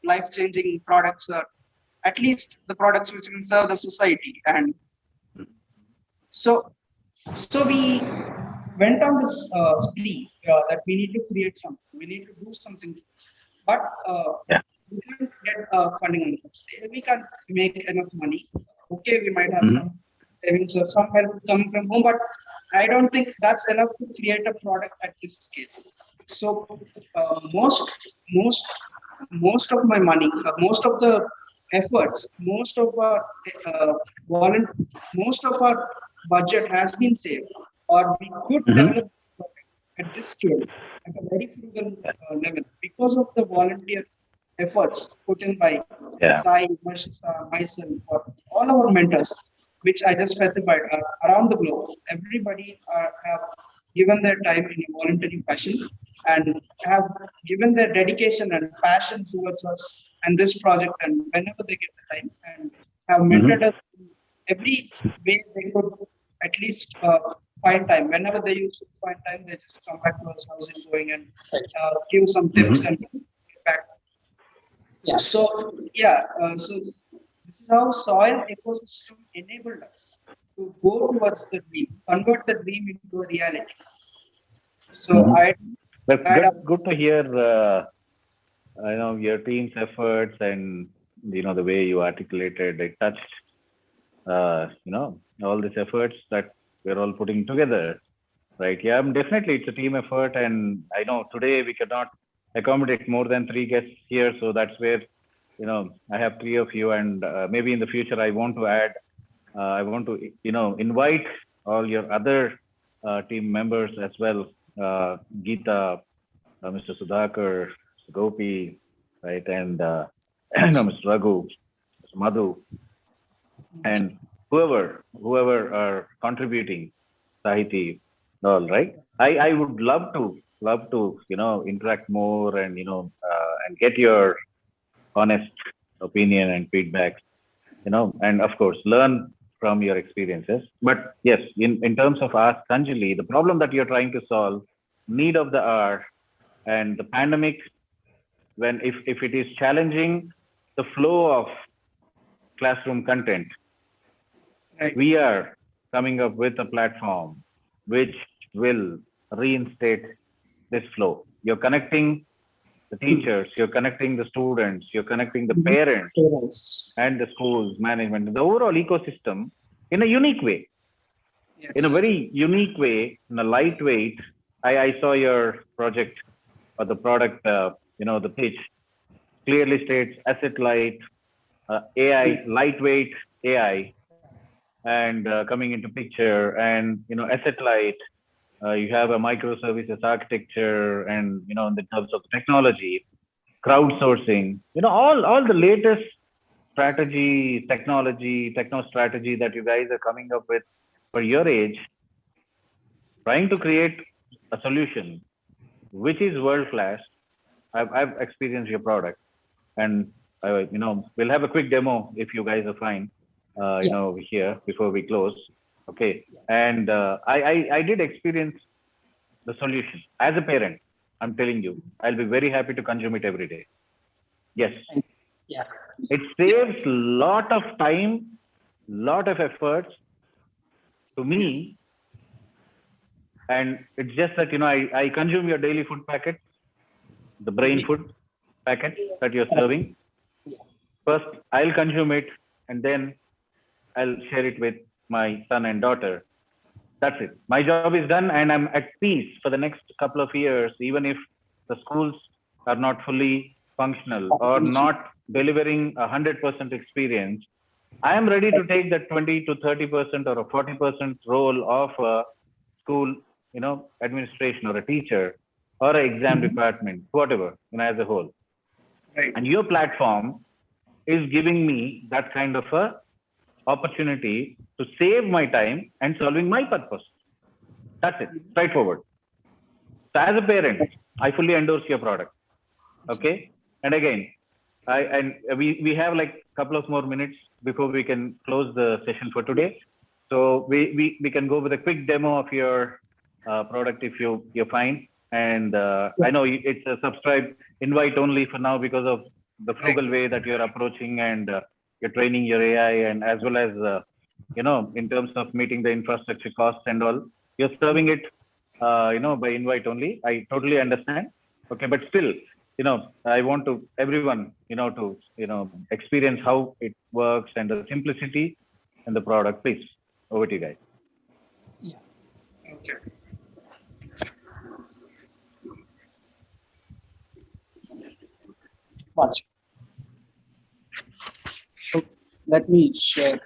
life-changing products, or at least the products which can serve the society. And so we went on this spree that we need to create something, we need to do something, but we can't get funding on the first day. We can't make enough money. Okay, we might have some savings or some help coming from home, but I don't think that's enough to create a product at this scale. So most of my money, most of the efforts, most of our budget has been saved, or we could develop at this scale at a very frugal level because of the volunteer efforts put in by Sai, myself, or all our mentors, which I just specified around the globe. Everybody have given their time in a voluntary fashion and have given their dedication and passion towards us and this project, and whenever they get the time, and have mentored us in every way they could at least find time. Whenever they used to find time, they just come back to us, how's it going, and give some tips and get back. So this is how soil ecosystem enabled us to go towards the dream, convert the dream into a reality. So that's good to hear. I know your team's efforts, and the way you articulated it touched all these efforts that we're all putting together, right? Definitely it's a team effort, and I know today we cannot accommodate more than 3 guests here, so that's where I have 3 of you, and maybe in the future I want to add, I want to invite all your other team members as well, Geeta, Mr. Sudhakar, Mr. Gopi, right, and Mr. Raghu, Mr. Madhu, and whoever are contributing, Sahiti, all right. I would love to interact more and and get your honest opinion and feedback, and of course learn from your experiences. But yes, in terms of Ask Anjali, the problem that you're trying to solve, need of the hour, and the pandemic, when if it is challenging the flow of classroom content, Right. we are coming up with a platform which will reinstate this flow. You're connecting the teachers, you're connecting the students, you're connecting the parents and the schools, management, the overall ecosystem in a unique way, Yes. in a very unique way, in a lightweight. I saw your project or the product, the pitch clearly states asset light, AI, lightweight AI, and coming into picture, and asset light. You have a microservices architecture, and in the terms of technology, crowdsourcing, all the latest techno strategy that you guys are coming up with for your age, trying to create a solution which is world class. I've experienced your product, and we'll have a quick demo if you guys are fine. Here before we close. Okay, and I did experience the solution as a parent. I'm telling you, I'll be very happy to consume it every day. Yes. Yeah. It saves lot of time, lot of efforts to me. And it's just that, I consume your daily food packet, the brain food packet that you're serving. First, I'll consume it, and then I'll share it with my son and daughter. That's it. My job is done, and I'm at peace for the next couple of years, even if the schools are not fully functional or not delivering 100% experience. I am ready to take that 20 to 30% or a 40% role of a school, administration, or a teacher, or an exam department, whatever, as a whole. Right. And your platform is giving me that kind of a opportunity to save my time and solving my purpose. That's it. Straightforward. So as a parent, I fully endorse your product. Okay. And again, we have like a couple of more minutes before we can close the session for today. So we can go with a quick demo of your product if you're fine. And I know it's a subscribe invite only for now because of the frugal way that you're approaching, and you're training your AI, and as well as in terms of meeting the infrastructure costs and all, you're serving it by invite only. I totally understand. Okay, but still, I want to everyone to experience how it works and the simplicity and the product. Please, over to you guys. Yeah. Okay. Watch. So let me share.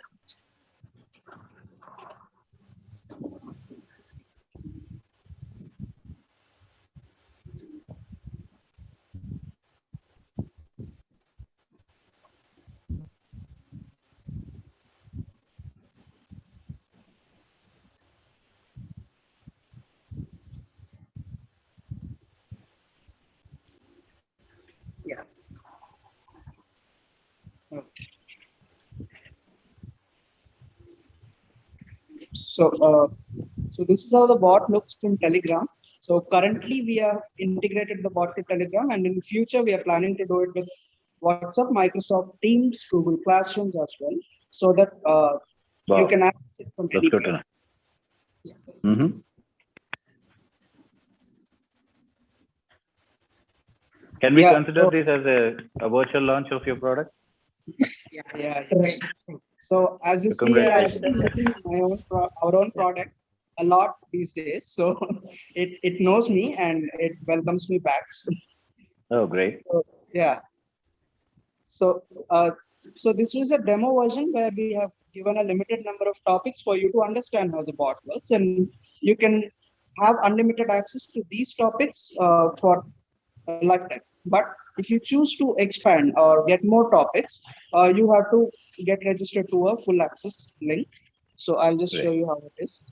Yeah. Okay. So this is how the bot looks in Telegram. So currently we have integrated the bot to Telegram, and in future we are planning to do it with WhatsApp, Microsoft Teams, Google Classrooms as well, so that you can access it from anywhere. That's good to know. Mm-hmm. Can we consider this as a virtual launch of your product? Yeah. Right. So as you see, I'm making our own product a lot these days. So it knows me and it welcomes me back. Oh, great. So, yeah. So this was a demo version where we have given a limited number of topics for you to understand how the bot works, and you can have unlimited access to these topics for a lifetime. But if you choose to expand or get more topics, you have to get registered to a full access link. So I'll just show you how it is.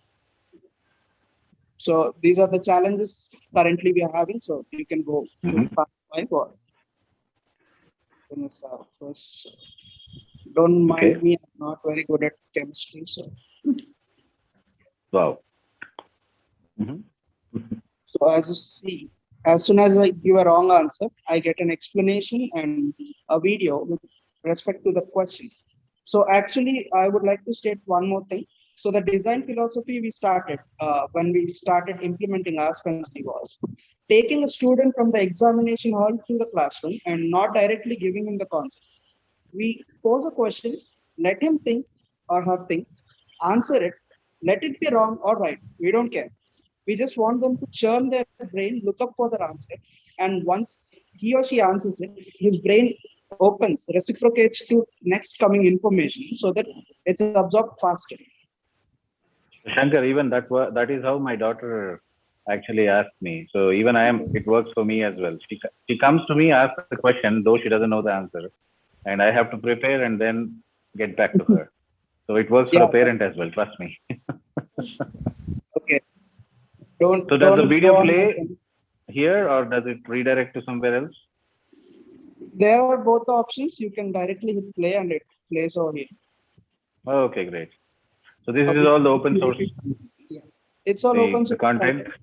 So these are the challenges currently we are having. So you can go to first Don't Okay. mind me, I'm not very good at chemistry. So, Wow. Mhm. so as you see, as soon as I give a wrong answer, I get an explanation and a video with respect to the question. So actually, I would like to state one more thing. So the design philosophy we started when we started implementing Ask Anjali was taking a student from the examination hall to the classroom and not directly giving him the concept. We pose a question, let him think or her think, answer it, let it be wrong or right. We don't care. We just want them to churn their brain, look up for their answer, and once he or she answers it, his brain opens, reciprocates to next coming information so that it's absorbed faster. Shankar, even that is how my daughter actually asked me. So even it works for me as well. She comes to me, asks the question, though she doesn't know the answer, and I have to prepare and then get back to her. So it works for Yeah, a parent that's as well. Trust me. okay. So does the Don't video go on with play here or does it redirect to somewhere else? there are both the options. You can directly hit play and it plays over here. Oh, okay, great. So this Or is we all the can open source, curate it. Yeah. It's all open the source content content.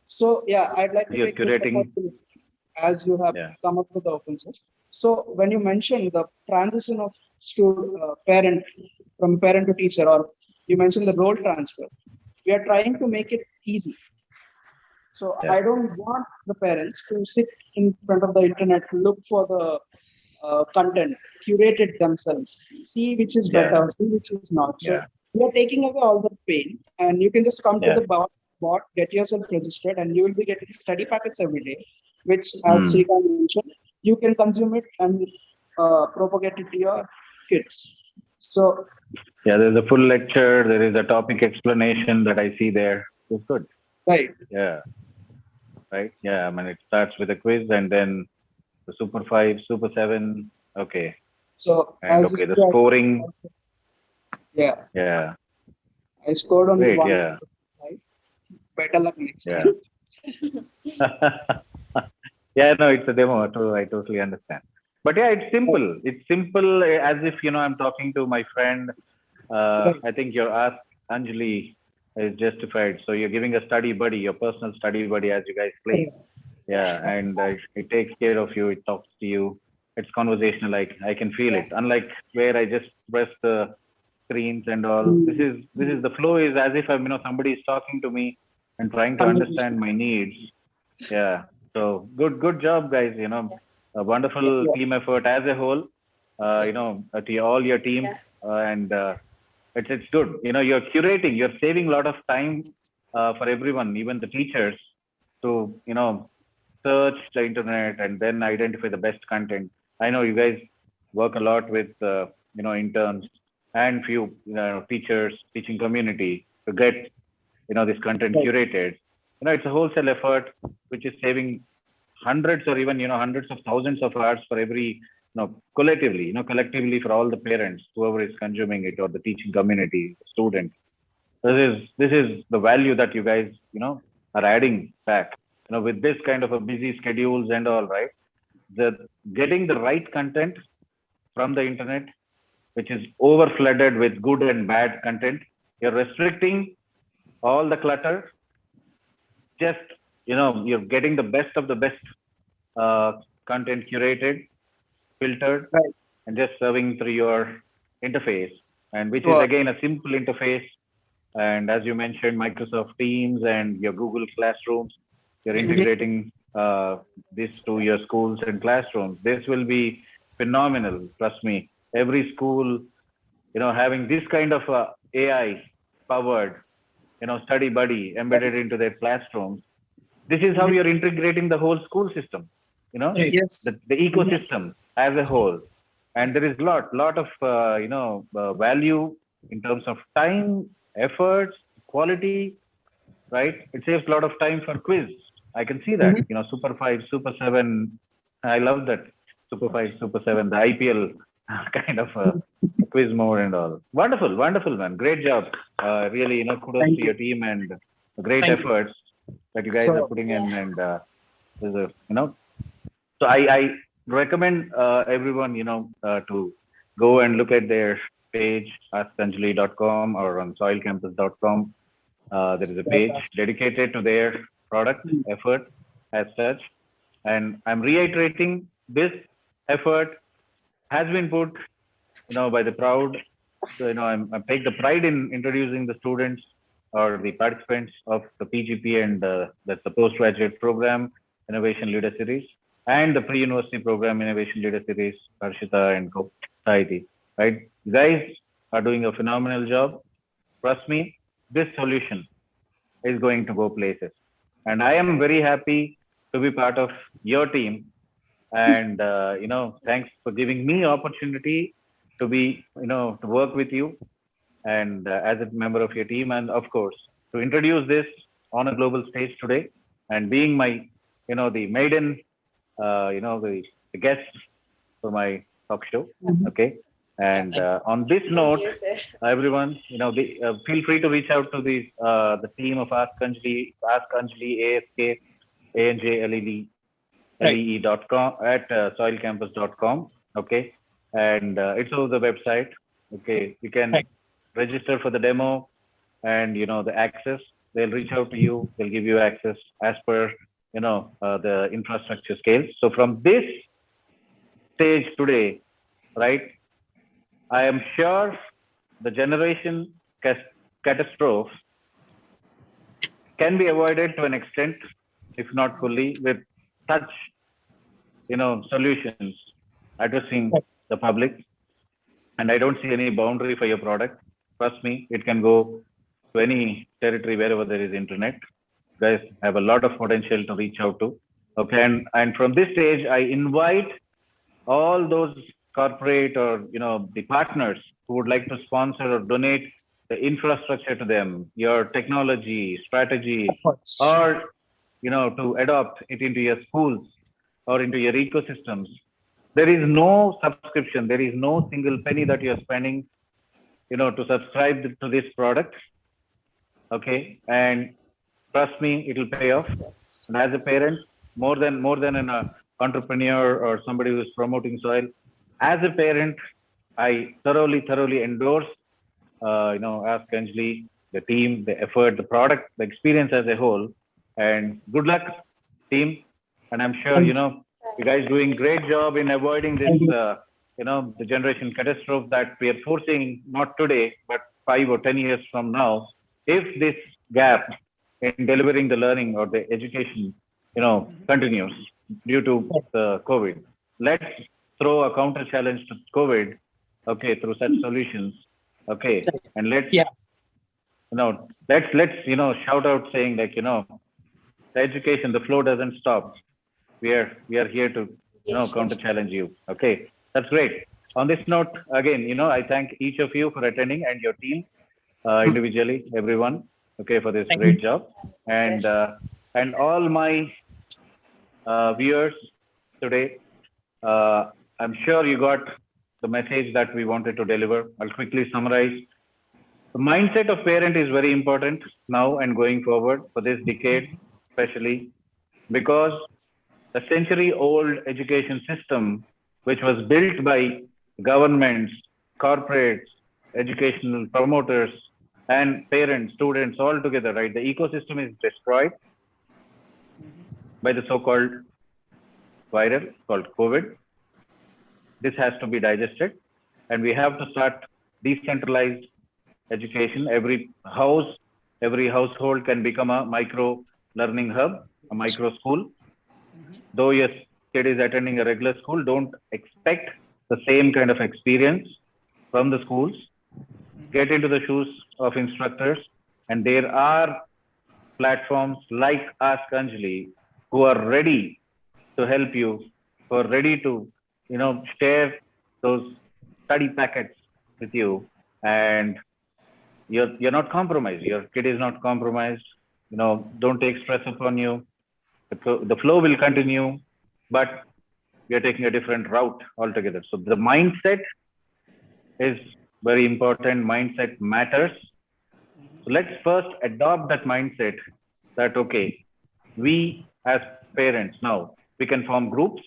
So yeah, I'd like to you're take this curating. opportunity as you have Yeah, come up with the open source. So when you mentioned the transition of parent from parent to teacher, or you mentioned the role transfer, we are trying to make it easy. So yeah, I don't want the parents to sit in front of the internet, look for the content, curate it themselves, see which is yeah, better, see which is not. So yeah, we are taking away all the pain, and you can just come to yeah. the bot, get yourself registered, and you will be getting study packets every day, which, as Hmm. Srikanth mentioned, you can consume it and propagate it to your kids. So, Yeah, there's a full lecture. There is a topic explanation that I see there. It's good. right. Yeah, right. Yeah, I mean, it starts with a quiz and then the Super 5, Super 7. Okay. So, And as you okay, see, the scoring. yeah, Yeah, I scored only great. one. Yeah, Right? Better luck next yeah. time. Yeah, no, it's a demo too. I totally understand. But yeah, it's simple. It's simple as if, I'm talking to my friend. Right. I think your ask Anjali is justified. So you're giving a study buddy, your personal study buddy as you guys play. Yeah, and it takes care of you. It talks to you. It's conversational. Like I can feel Yeah. it. Unlike where I just press the screens and all. This Mm, is this is the flow is as if somebody is talking to me and trying to 100%. understand my needs. Yeah. So good job, guys. A wonderful Yeah. team effort as a whole. To all your team, Yeah. and it's good. You're curating. You're saving a lot of time for everyone, even the teachers, to search the internet and then identify the best content. I know you guys work a lot with interns and few teachers, teaching community to get this content Right. curated. It's a wholesale effort which is saving hundreds or even hundreds of thousands of hours for every collectively for all the parents, whoever is consuming it, or the teaching community, student. This is the value that you guys are adding back. With this kind of a busy schedules and all, right? The getting the right content from the internet, which is over flooded with good and bad content. You're restricting all the clutter. Just you're getting the best of the best uh, content curated, filtered, Right. and just serving through your interface, and which is Sure. again a simple interface. And as you mentioned, Microsoft Teams and your Google Classrooms, you're Mhm. integrating this to your schools and classrooms. This will be phenomenal. Trust me. Every school, having this kind of AI powered, study buddy embedded into their classrooms. This is how Mhm. you're integrating the whole school system. You know, Right. Yes. the Mhm. ecosystem as a whole. And there is lot of value in terms of time, efforts, quality, right? It saves a lot of time for quiz. I can see that. Mhm. Super 5, Super 7. I love that. Super 5, Super 7, the IPL kind of quiz mode and all. Wonderful, wonderful, man. Great job. Really, kudos Thank to you. your team and great Thank you. efforts that you guys are So, putting in. Yeah. And there's a, so I recommend everyone, to go and look at their page, askanjali.com or on soilcampus.com. There is a page dedicated to their product effort as such. And I'm reiterating, this effort has been put, by the proud. So, I take the pride in introducing the students or the participants of the PGP and that's the postgraduate program Innovation Leader Series and the pre-university program Innovation Leader Series, Harshita and Saiti. Right, you guys are doing a phenomenal job. Trust me, this solution is going to go places, and I am very happy to be part of your team. And thanks for giving me opportunity to be, to work with you and as a member of your team, and of course to introduce this on a global stage today, and being my, the maiden, the guest for my talk show. Okay, and on this note, everyone, feel free to reach out to the team of Ask Anjali, ASK, ANJLEE.com at soilcampus.com. Okay, and it's over the website. Okay, you can register for the demo, and the access. They'll reach out to you. They'll give you access as per the infrastructure scales. So from this stage today, right, I am sure the generation catastrophe can be avoided to an extent, if not fully, with such solutions addressing the public. And I don't see any boundary for your product. Trust me, it can go to any territory wherever there is internet. You guys have a lot of potential to reach out to. Okay, and from this stage, I invite all those corporate or the partners who would like to sponsor or donate the infrastructure to them, your technology, strategy, or to adopt it into your schools or into your ecosystems. There is no subscription. There is no single penny that you're spending, to subscribe to this product. Okay, and trust me, it will pay off. And as a parent, more than an entrepreneur or somebody who is promoting soil, as a parent, I thoroughly endorse, Ask Anjali, the team, the effort, the product, the experience as a whole. And good luck, team. And I'm sure, you guys doing great job in avoiding this, the generation catastrophe that we are foreseeing not today, but 5 or 10 years from now. If this gap in delivering the learning or the education, continues due to the COVID, let's throw a counter challenge to COVID, okay, through such solutions, okay, and let's shout out saying like, the education, the flow doesn't stop. We are here to counter challenge you. Okay, that's great. On this note, again, I thank each of you for attending and your team individually, everyone. Okay, for this great job, and all my viewers today. I'm sure you got the message that we wanted to deliver. I'll quickly summarize. The mindset of parent is very important now and going forward for this decade, especially because the century-old education system, which was built by governments, corporates, educational promoters, and parents, students all together, right? The ecosystem is destroyed by the so-called virus called COVID. This has to be digested, and we have to start decentralized education. Every house, every household can become a micro learning hub, a micro school. Though your kid is attending a regular school, don't expect the same kind of experience from the schools. Get into the shoes of instructors, and there are platforms like Ask Anjali who are ready to help you, who are ready to share those study packets with you, and you're not compromised. Your kid is not compromised. Don't take stress upon you. The flow will continue, but we are taking a different route altogether. So the mindset is very important. Mindset matters. So let's first adopt that mindset that, okay, we as parents now, we can form groups,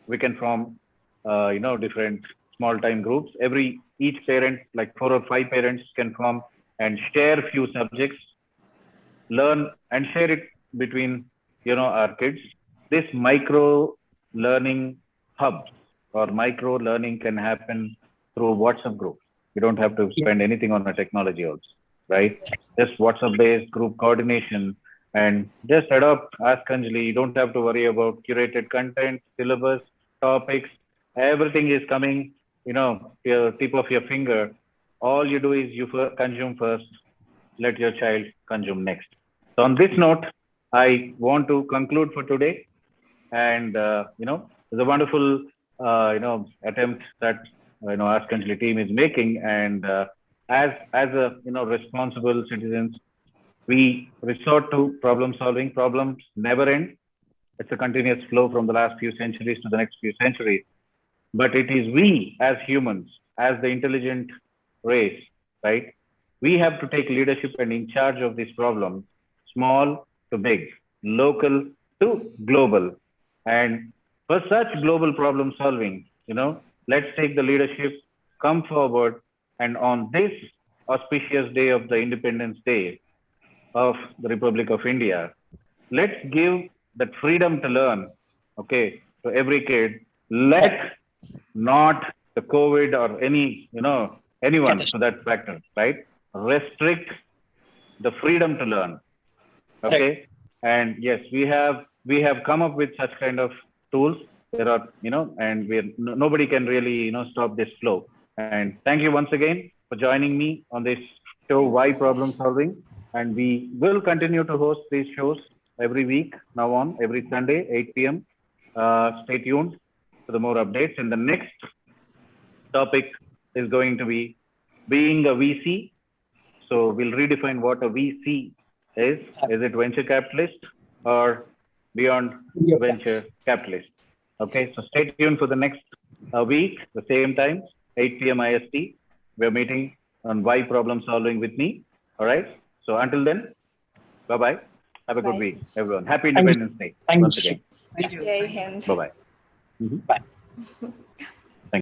we can form, different small time groups. Each parent, like 4 or 5 parents, can form and share few subjects, learn and share it between our kids. This micro learning hubs or micro learning can happen through WhatsApp groups. You don't have to spend anything on the technology also, right? Just WhatsApp based group coordination and just adopt Ask Anjali. You don't have to worry about curated content, syllabus, topics. Everything is coming, to your tip of your finger. All you do is you consume first, let your child consume next. So on this note, I want to conclude for today. And, it's a wonderful, attempt that, Ask Anjali team is making. And as a, responsible citizens, we resort to problem solving. Problems never end. It's a continuous flow from the last few centuries to the next few centuries. But it is we as humans, as the intelligent race, right? We have to take leadership and in charge of these problems, small to big, local to global. And for such global problem solving, let's take the leadership, come forward, and on this auspicious day of the Independence Day of the Republic of India, let's give that freedom to learn, okay, to every kid. Let not the COVID or anyone to that factor, right? Restrict the freedom to learn. Okay. And yes, we have come up with such kind of tools. There are, and nobody can really, stop this flow. And thank you once again for joining me on this show, Why Problem Solving. And we will continue to host these shows every week now on, every Sunday, 8 p.m. Stay tuned for the more updates. And the next topic is going to be being a VC. So we'll redefine what a VC is. Is it venture capitalist or beyond venture capitalist? Okay, so stay tuned for the next week, the same time, 8 p.m. IST. We're meeting on Why Problem Solving with me. All right. So until then, bye-bye. Have a good week, everyone. Happy Independence Day once again. Thank you. Jai Hind. Bye-bye. Bye.